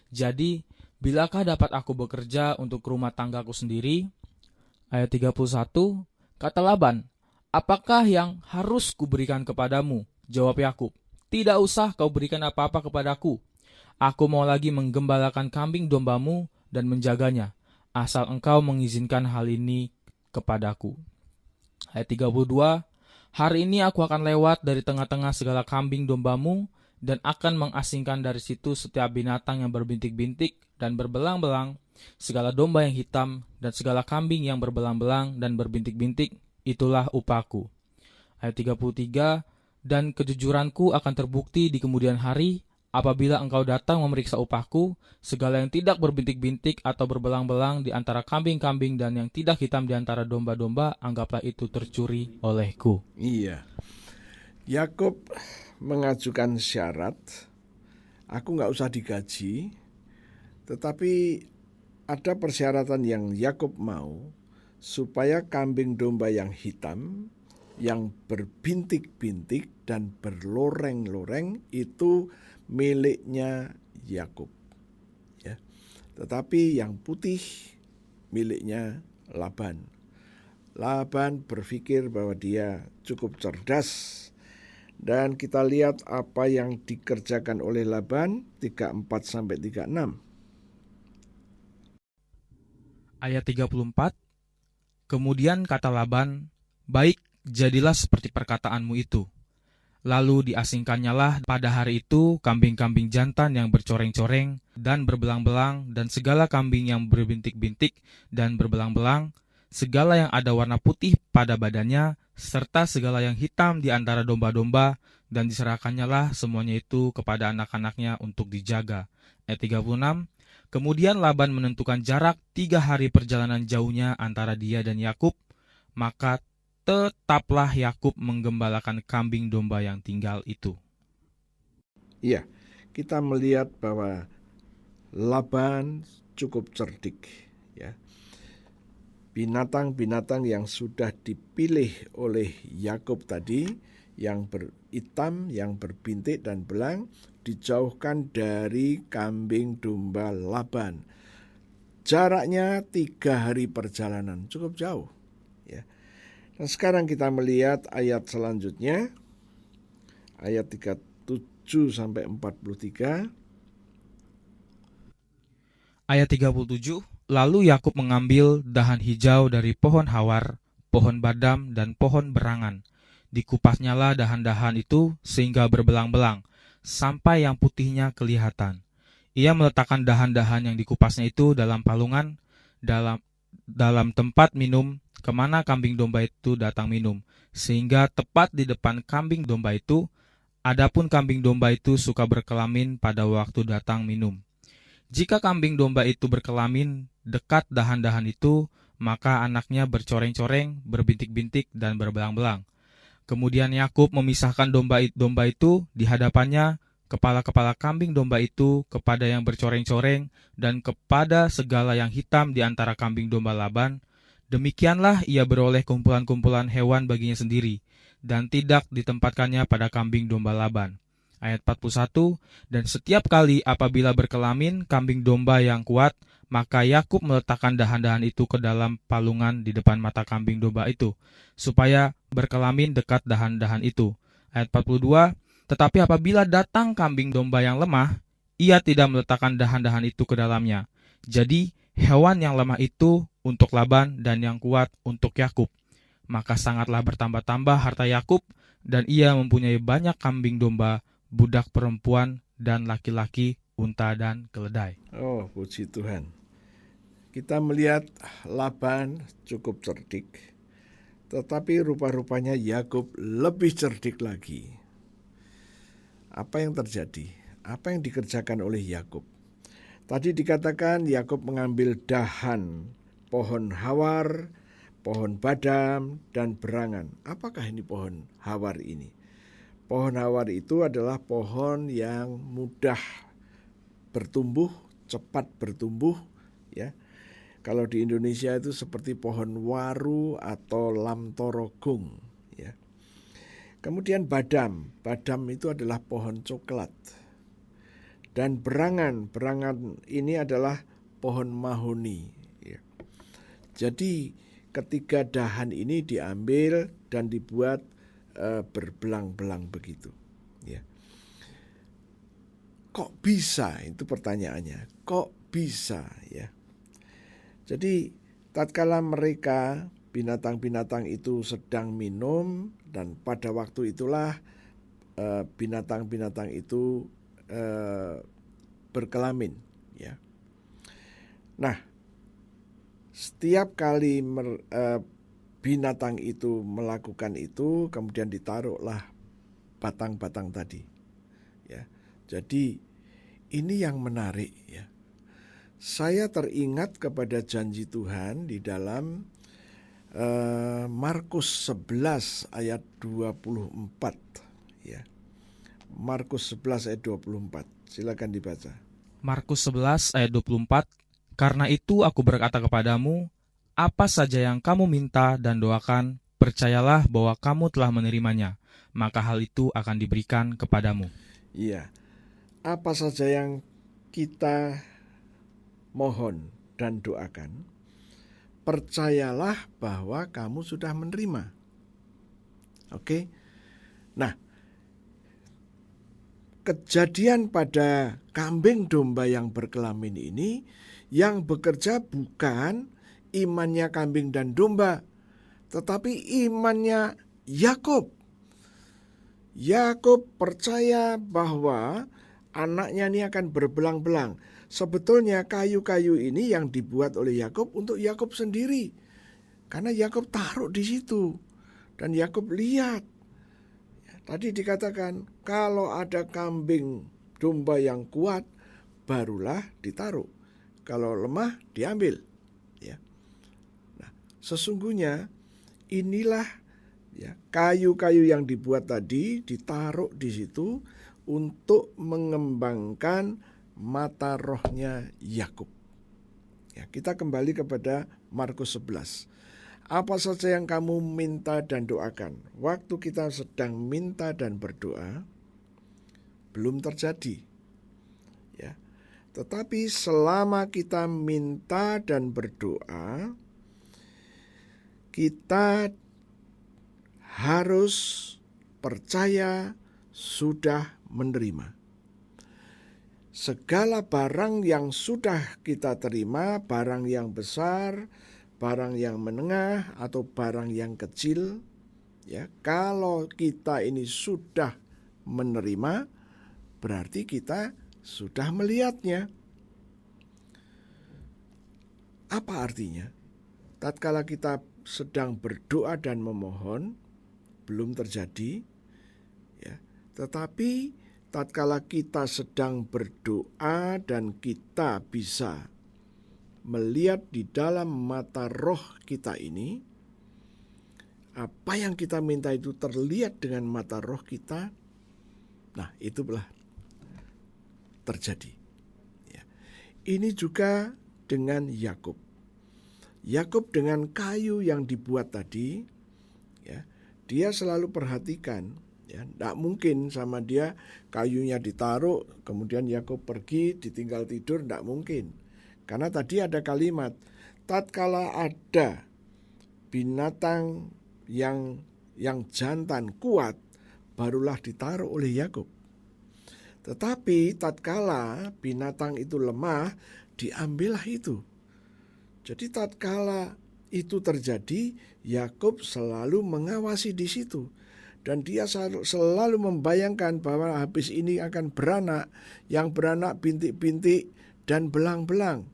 Jadi, bilakah dapat aku bekerja untuk rumah tanggaku sendiri? Ayat 31. Kata Laban, apakah yang harus kuberikan kepadamu? Jawab Yakub, tidak usah kau berikan apa-apa kepadaku. Aku mau lagi menggembalakan kambing dombamu dan menjaganya, asal engkau mengizinkan hal ini kepadaku. Ayat 32. Hari ini aku akan lewat dari tengah-tengah segala kambing dombamu dan akan mengasingkan dari situ setiap binatang yang berbintik-bintik dan berbelang-belang, segala domba yang hitam dan segala kambing yang berbelang-belang dan berbintik-bintik, itulah upahku. Ayat 33. Dan kejujuranku akan terbukti di kemudian hari, apabila engkau datang memeriksa upahku, segala yang tidak berbintik-bintik atau berbelang-belang di antara kambing-kambing dan yang tidak hitam di antara domba-domba, anggaplah itu tercuri olehku. Iya, Yakub mengajukan syarat, aku nggak usah digaji, tetapi ada persyaratan yang Yakub mau, supaya kambing domba yang hitam, yang berbintik-bintik dan berloreng-loreng itu miliknya Yakub, ya. Tetapi yang putih miliknya Laban. Laban berpikir bahwa dia cukup cerdas, dan kita lihat apa yang dikerjakan oleh Laban 34 sampai 36. Ayat 34. Kemudian kata Laban, baik, jadilah seperti perkataanmu itu. Lalu diasingkannya lah pada hari itu kambing-kambing jantan yang bercoreng-coreng dan berbelang-belang, dan segala kambing yang berbintik-bintik dan berbelang-belang, segala yang ada warna putih pada badannya, serta segala yang hitam di antara domba-domba, dan diserahkannya lah semuanya itu kepada anak-anaknya untuk dijaga. Ayat 36. Kemudian Laban menentukan jarak 3 hari perjalanan jauhnya antara dia dan Yakub, maka tetaplah Yakub menggembalakan kambing domba yang tinggal itu. Iya, kita melihat bahwa Laban cukup cerdik, ya. Binatang-binatang yang sudah dipilih oleh Yakub tadi, yang berhitam, yang berbintik dan belang, dijauhkan dari kambing domba Laban. Jaraknya 3 hari perjalanan, cukup jauh, ya. Dan sekarang kita melihat ayat selanjutnya, ayat 37 sampai 43. Ayat 37. Lalu Yakub mengambil dahan hijau dari pohon hawar, pohon badam, dan pohon berangan. Dikupasnyalah dahan-dahan itu sehingga berbelang-belang, sampai yang putihnya kelihatan. Ia meletakkan dahan-dahan yang dikupasnya itu dalam palungan, dalam tempat minum, kemana kambing domba itu datang minum, sehingga tepat di depan kambing domba itu, adapun kambing domba itu suka berkelamin pada waktu datang minum. Jika kambing domba itu berkelamin dekat dahan-dahan itu, maka anaknya bercoreng-coreng, berbintik-bintik, dan berbelang-belang. Kemudian Yakub memisahkan domba itu di hadapannya, kepala-kepala kambing domba itu kepada yang bercoreng-coreng, dan kepada segala yang hitam di antara kambing domba Laban. Demikianlah ia beroleh kumpulan-kumpulan hewan baginya sendiri, dan tidak ditempatkannya pada kambing domba Laban. Ayat 41, dan setiap kali apabila berkelamin kambing domba yang kuat, maka Yakub meletakkan dahan-dahan itu ke dalam palungan di depan mata kambing domba itu, supaya berkelamin dekat dahan-dahan itu. Ayat 42, tetapi apabila datang kambing domba yang lemah, ia tidak meletakkan dahan-dahan itu ke dalamnya. Jadi hewan yang lemah itu untuk Laban dan yang kuat untuk Yakub. Maka sangatlah bertambah-tambah harta Yakub, dan ia mempunyai banyak kambing domba, budak perempuan dan laki-laki unta dan keledai. Oh, puji Tuhan. Kita melihat Laban cukup cerdik, tetapi rupa-rupanya Yakub lebih cerdik lagi. Apa yang terjadi? Apa yang dikerjakan oleh Yakub? Tadi dikatakan Yakub mengambil dahan pohon hawar, pohon badam, dan berangan. Apakah ini pohon hawar ini? Pohon hawar itu adalah pohon yang mudah bertumbuh, cepat bertumbuh, ya. Kalau di Indonesia itu seperti pohon waru atau lamtorogung, ya. Kemudian badam itu adalah pohon coklat. Dan berangan ini adalah pohon mahoni, ya. Jadi ketiga dahan ini diambil dan dibuat berbelang-belang begitu, ya. Kok bisa? Itu pertanyaannya. Kok bisa, ya? Jadi tatkala mereka binatang-binatang itu sedang minum, dan pada waktu itulah binatang-binatang itu berkelamin, ya. Nah, setiap kali binatang itu melakukan itu, kemudian ditaruhlah batang-batang tadi, ya. Jadi ini yang menarik, ya. Saya teringat kepada janji Tuhan di dalam Markus 11 ayat 24, ya. Markus 11 ayat 24. Silakan dibaca. Markus 11 ayat 24, karena itu aku berkata kepadamu, apa saja yang kamu minta dan doakan, percayalah bahwa kamu telah menerimanya, maka hal itu akan diberikan kepadamu. Iya, apa saja yang kita mohon dan doakan, percayalah bahwa kamu sudah menerima. Oke? Nah, kejadian pada kambing domba yang berkelamin ini, yang bekerja bukan imannya kambing dan domba, tetapi imannya Yakub. Yakub percaya bahwa anaknya ini akan berbelang-belang. Sebetulnya kayu-kayu ini yang dibuat oleh Yakub untuk Yakub sendiri, karena Yakub taruh di situ dan Yakub lihat. Tadi dikatakan kalau ada kambing domba yang kuat barulah ditaruh, kalau lemah diambil, ya. Nah, sesungguhnya inilah, ya, kayu-kayu yang dibuat tadi ditaruh di situ untuk mengembangkan mata rohnya Yakub. Ya, kita kembali kepada Markus 11. Apa saja yang kamu minta dan doakan. Waktu kita sedang minta dan berdoa, belum terjadi, ya. Tetapi selama kita minta dan berdoa, kita harus percaya sudah menerima. Segala barang yang sudah kita terima, barang yang besar, barang yang menengah, atau barang yang kecil, ya, kalau kita ini sudah menerima, berarti kita sudah melihatnya. Apa artinya? Tatkala kita sedang berdoa dan memohon, belum terjadi, ya, tetapi tatkala kita sedang berdoa dan kita bisa melihat di dalam mata roh kita ini, apa yang kita minta itu terlihat dengan mata roh kita, nah itulah terjadi, ya. Ini juga dengan Yakub. Yakub dengan kayu yang dibuat tadi, ya, dia selalu perhatikan. Ya, tidak mungkin sama dia kayunya ditaruh, kemudian Yakub pergi, ditinggal tidur, tidak mungkin. Karena tadi ada kalimat, tatkala ada binatang yang jantan kuat, barulah ditaruh oleh Yakub. Tetapi tatkala binatang itu lemah, diambillah itu. Jadi tatkala itu terjadi, Yakub selalu mengawasi di situ. Dan dia selalu membayangkan bahwa habis ini akan beranak, yang beranak bintik-bintik dan belang-belang.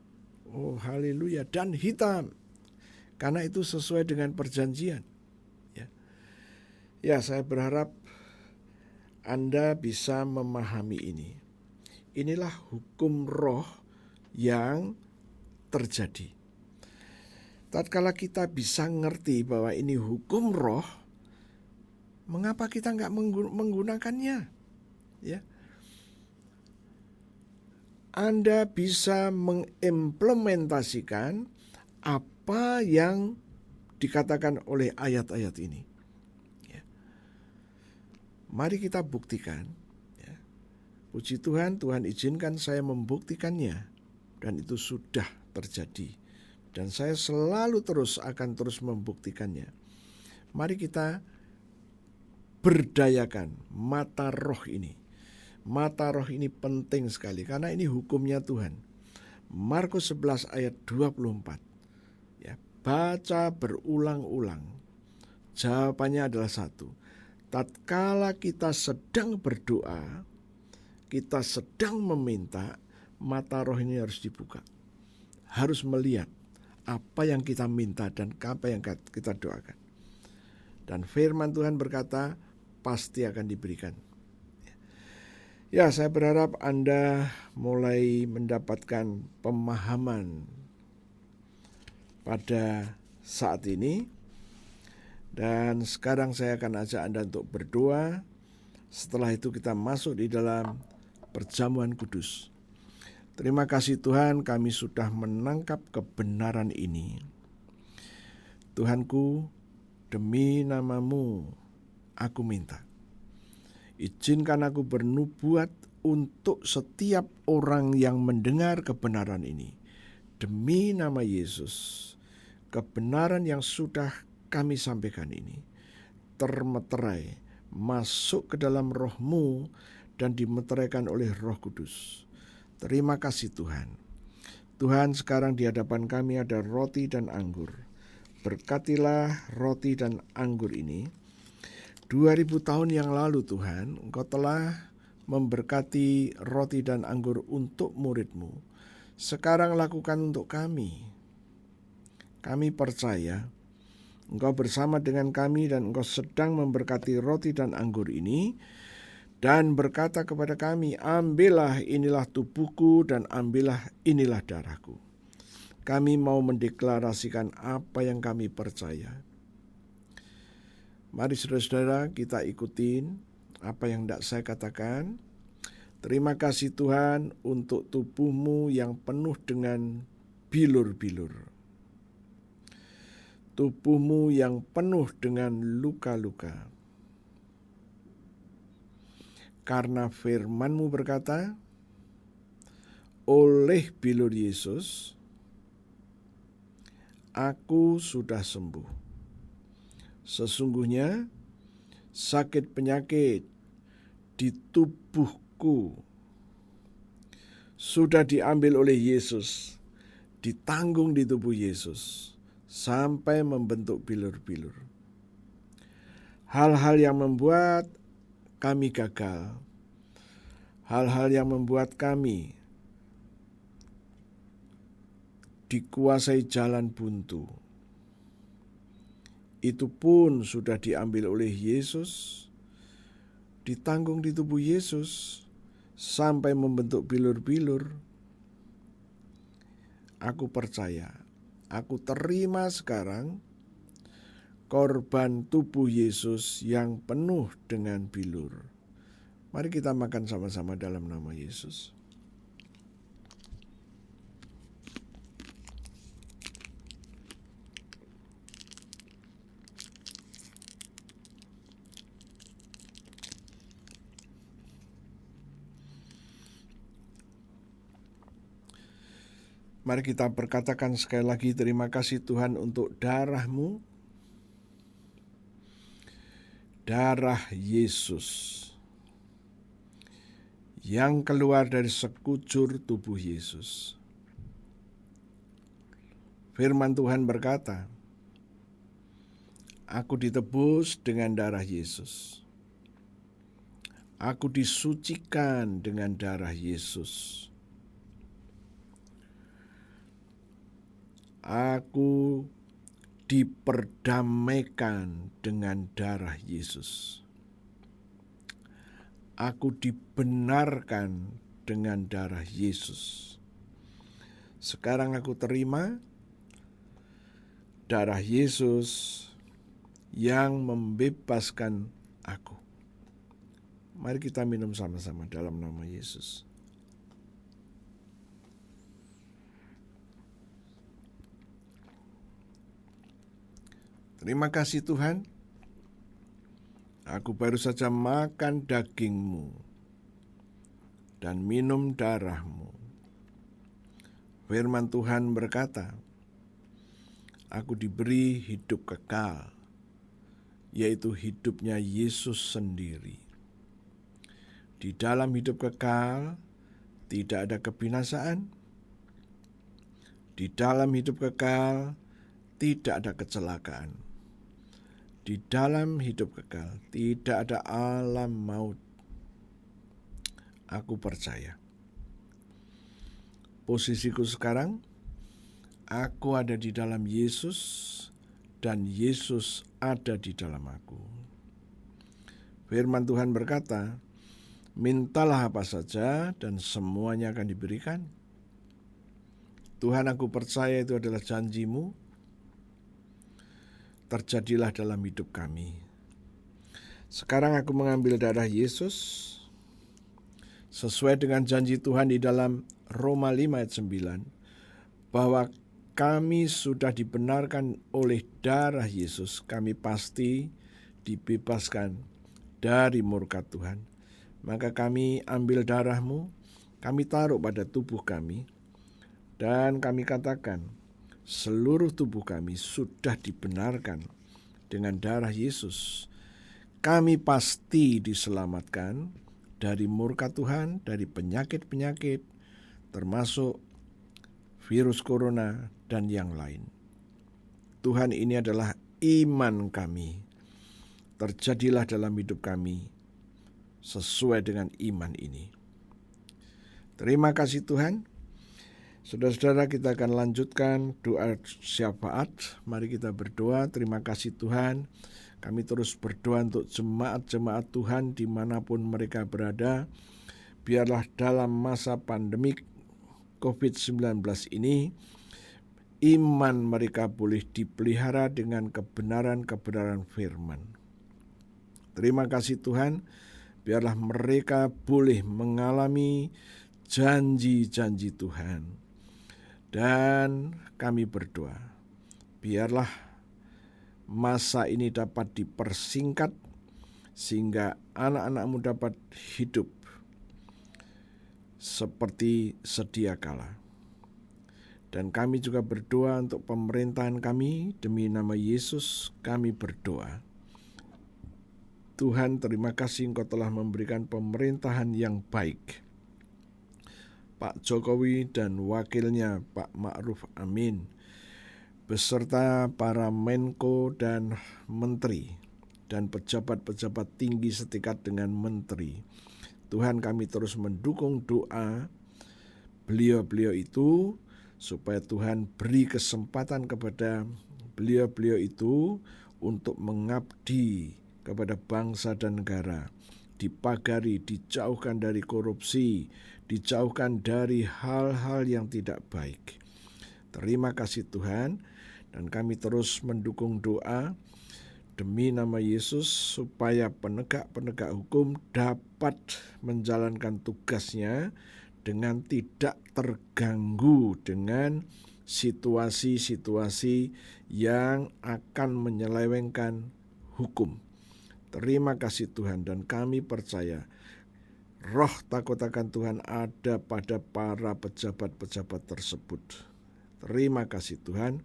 Oh haleluya, dan hitam. Karena itu sesuai dengan perjanjian. Ya, saya berharap Anda bisa memahami ini. Inilah hukum roh yang terjadi. Tatkala kita bisa ngerti bahwa ini hukum roh, mengapa kita nggak menggunakannya? Ya, Anda bisa mengimplementasikan apa yang dikatakan oleh ayat-ayat ini. Mari kita buktikan. Ya. Puji Tuhan, Tuhan izinkan saya membuktikannya. Dan itu sudah terjadi. Dan saya selalu akan terus membuktikannya. Mari kita berdayakan mata roh ini. Mata roh ini penting sekali karena ini hukumnya Tuhan. Markus 11 ayat 24. Ya, baca berulang-ulang. Jawabannya adalah satu. Tatkala kita sedang berdoa, kita sedang meminta, mata roh ini harus dibuka. Harus melihat apa yang kita minta dan apa yang kita doakan. Dan firman Tuhan berkata, pasti akan diberikan. Ya, saya berharap Anda mulai mendapatkan pemahaman pada saat ini. Dan sekarang saya akan ajak Anda untuk berdoa. Setelah itu kita masuk di dalam perjamuan kudus. Terima kasih Tuhan, kami sudah menangkap kebenaran ini. Tuhanku, demi nama-Mu, aku minta. Izinkan aku bernubuat untuk setiap orang yang mendengar kebenaran ini. Demi nama Yesus, kebenaran yang sudah kami sampaikan ini termeterai masuk ke dalam roh-Mu dan dimeteraikan oleh Roh Kudus. Terima kasih Tuhan. Tuhan, sekarang di hadapan kami ada roti dan anggur. Berkatilah roti dan anggur ini. 2000 tahun yang lalu Tuhan, Engkau telah memberkati roti dan anggur untuk murid-Mu. Sekarang lakukan untuk kami. Kami percaya Engkau bersama dengan kami dan Engkau sedang memberkati roti dan anggur ini dan berkata kepada kami, ambillah inilah tubuhku dan ambillah inilah darahku. Kami mau mendeklarasikan apa yang kami percaya. Mari saudara-saudara kita ikutin apa yang hendak saya katakan. Terima kasih Tuhan untuk tubuh-Mu yang penuh dengan bilur-bilur. Tubuh-Mu yang penuh dengan luka-luka. Karena firman-Mu berkata, oleh bilur Yesus, aku sudah sembuh. Sesungguhnya sakit penyakit di tubuhku sudah diambil oleh Yesus, ditanggung di tubuh Yesus, sampai membentuk bilur-bilur. Hal-hal yang membuat kami gagal, hal-hal yang membuat kami dikuasai jalan buntu, itu pun sudah diambil oleh Yesus, ditanggung di tubuh Yesus, sampai membentuk bilur-bilur. Aku percaya, aku terima sekarang korban tubuh Yesus yang penuh dengan bilur. Mari kita makan sama-sama dalam nama Yesus. Mari kita berkatakan sekali lagi, terima kasih Tuhan untuk darah-Mu, darah Yesus yang keluar dari sekujur tubuh Yesus. Firman Tuhan berkata, aku ditebus dengan darah Yesus. Aku disucikan dengan darah Yesus. Aku diperdamaikan dengan darah Yesus. Aku dibenarkan dengan darah Yesus. Sekarang aku terima darah Yesus yang membebaskan aku. Mari kita minum sama-sama dalam nama Yesus. Terima kasih Tuhan, aku baru saja makan daging-Mu dan minum darah-Mu. Firman Tuhan berkata, aku diberi hidup kekal, yaitu hidupnya Yesus sendiri. Di dalam hidup kekal tidak ada kebinasaan. Di dalam hidup kekal tidak ada kecelakaan. Di dalam hidup kekal tidak ada alam maut. Aku percaya. Posisiku sekarang, aku ada di dalam Yesus dan Yesus ada di dalam aku. Firman Tuhan berkata, mintalah apa saja dan semuanya akan diberikan. Tuhan, aku percaya itu adalah janji-Mu. Terjadilah dalam hidup kami. Sekarang aku mengambil darah Yesus sesuai dengan janji Tuhan di dalam Roma 5 ayat 9, bahwa kami sudah dibenarkan oleh darah Yesus, kami pasti dibebaskan dari murka Tuhan. Maka kami ambil darah-Mu, kami taruh pada tubuh kami, dan kami katakan, seluruh tubuh kami sudah dibenarkan dengan darah Yesus. Kami pasti diselamatkan dari murka Tuhan, dari penyakit-penyakit, termasuk virus corona dan yang lain. Tuhan, ini adalah iman kami. Terjadilah dalam hidup kami sesuai dengan iman ini. Terima kasih Tuhan. Saudara-saudara, kita akan lanjutkan doa syafaat. Mari kita berdoa. Terima kasih Tuhan. Kami terus berdoa untuk jemaat-jemaat Tuhan dimanapun mereka berada. Biarlah dalam masa pandemik COVID-19 ini, iman mereka boleh dipelihara dengan kebenaran-kebenaran firman. Terima kasih Tuhan. Biarlah mereka boleh mengalami janji-janji Tuhan. Dan kami berdoa, biarlah masa ini dapat dipersingkat sehingga anak-anak-Mu dapat hidup seperti sedia kala. Dan kami juga berdoa untuk pemerintahan kami, demi nama Yesus kami berdoa. Tuhan, terima kasih Engkau telah memberikan pemerintahan yang baik. Pak Jokowi dan wakilnya Pak Ma'ruf Amin, beserta para Menko dan Menteri, dan pejabat-pejabat tinggi setingkat dengan Menteri. Tuhan, kami terus mendukung doa beliau-beliau itu, supaya Tuhan beri kesempatan kepada beliau-beliau itu untuk mengabdi kepada bangsa dan negara, dipagari, dijauhkan dari korupsi, dijauhkan dari hal-hal yang tidak baik. Terima kasih Tuhan, dan kami terus mendukung doa demi nama Yesus supaya penegak-penegak hukum dapat menjalankan tugasnya dengan tidak terganggu dengan situasi-situasi yang akan menyelewengkan hukum. Terima kasih Tuhan, dan kami percaya roh takut akan Tuhan ada pada para pejabat-pejabat tersebut. Terima kasih Tuhan.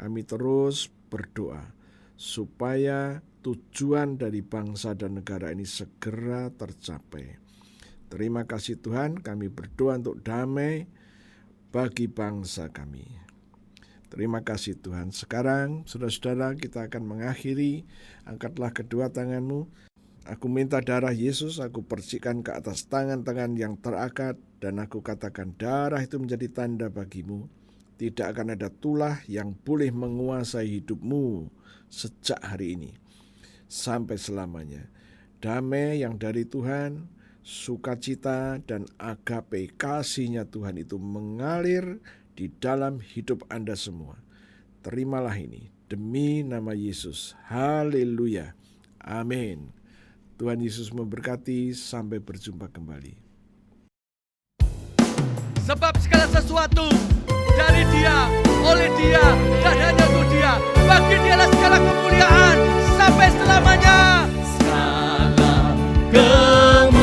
Kami terus berdoa supaya tujuan dari bangsa dan negara ini segera tercapai. Terima kasih Tuhan, kami berdoa untuk damai bagi bangsa kami. Terima kasih Tuhan. Sekarang saudara-saudara, kita akan mengakhiri. Angkatlah kedua tanganmu. Aku minta darah Yesus, aku percikan ke atas tangan-tangan yang terakad, dan aku katakan darah itu menjadi tanda bagimu. Tidak akan ada tulah yang boleh menguasai hidupmu sejak hari ini sampai selamanya. Damai yang dari Tuhan, sukacita dan agape kasih-Nya Tuhan itu mengalir di dalam hidup Anda semua. Terimalah ini demi nama Yesus. Haleluya. Amin. Tuhan Yesus memberkati. Sampai berjumpa kembali. Sebab segala sesuatu dari Dia, oleh Dia, dan hanya untuk Dia. Bagi Dialah segala kemuliaan sampai selamanya. Segala kemuliaan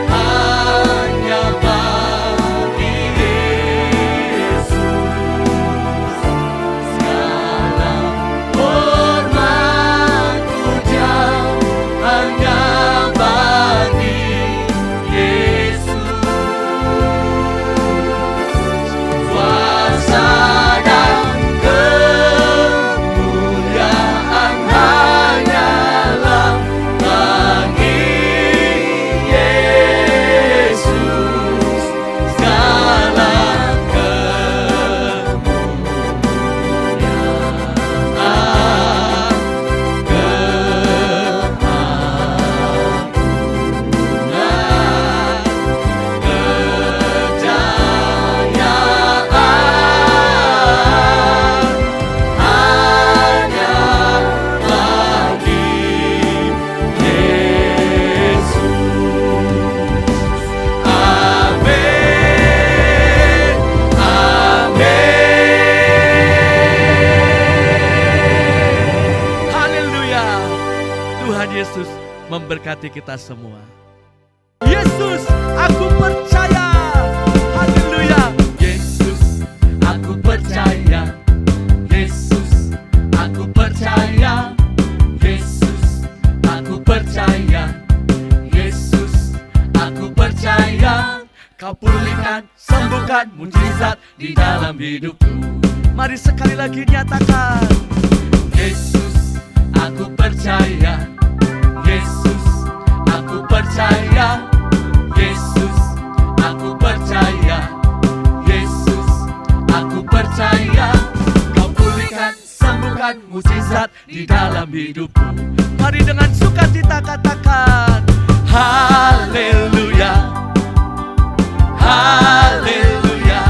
hanya bagi Yesus. Segala hormat puja hanya bagi Yesus. Kuasa dan kemuliaan hanyalah bagi Yesus. Segala Haleluya. Tuhan Yesus memberkati kita semua. Yesus, aku percaya. Haleluya. Yesus, aku percaya. Yesus, aku percaya. Yesus, aku percaya. Yesus, aku percaya. Kau pulihkan, sembuhkan, mujizat di dalam hidupku. Mari sekali lagi nyatakan. Yesus, aku percaya. Yesus, aku percaya. Yesus, aku percaya. Yesus, aku percaya. Kau pulihkan, sembuhkan, mujizat di dalam hidupku. Mari dengan sukacita katakan. Haleluya. Haleluya.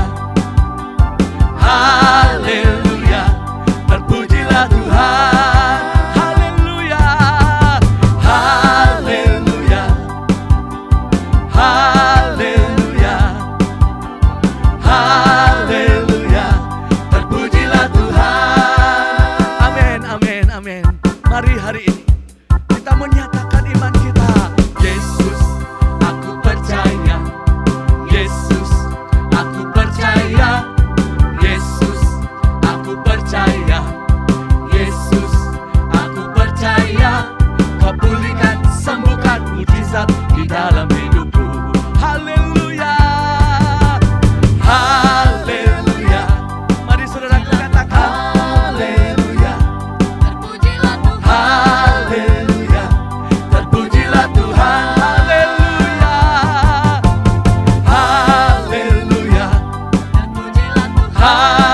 Haleluya. Terpujilah Tuhan. Haleluya. Haleluya. Haleluya. Haleluya. Terpujilah Tuhan. Amin, amin, amin. Mari hari ini kita menyatakan iman kita. Yesus, Aku percaya. Yesus, aku percaya. Yesus, aku percaya. Yesus, aku percaya. Kau pulihkan, sembuhkan, mujizat di dalam hidupku. Haleluya. Haleluya. Mari saudaraku katakan. Haleluya. Terpujilah Tuhan. Haleluya. Terpujilah Tuhan. Haleluya. Haleluya. Terpujilah Tuhan. Haleluya.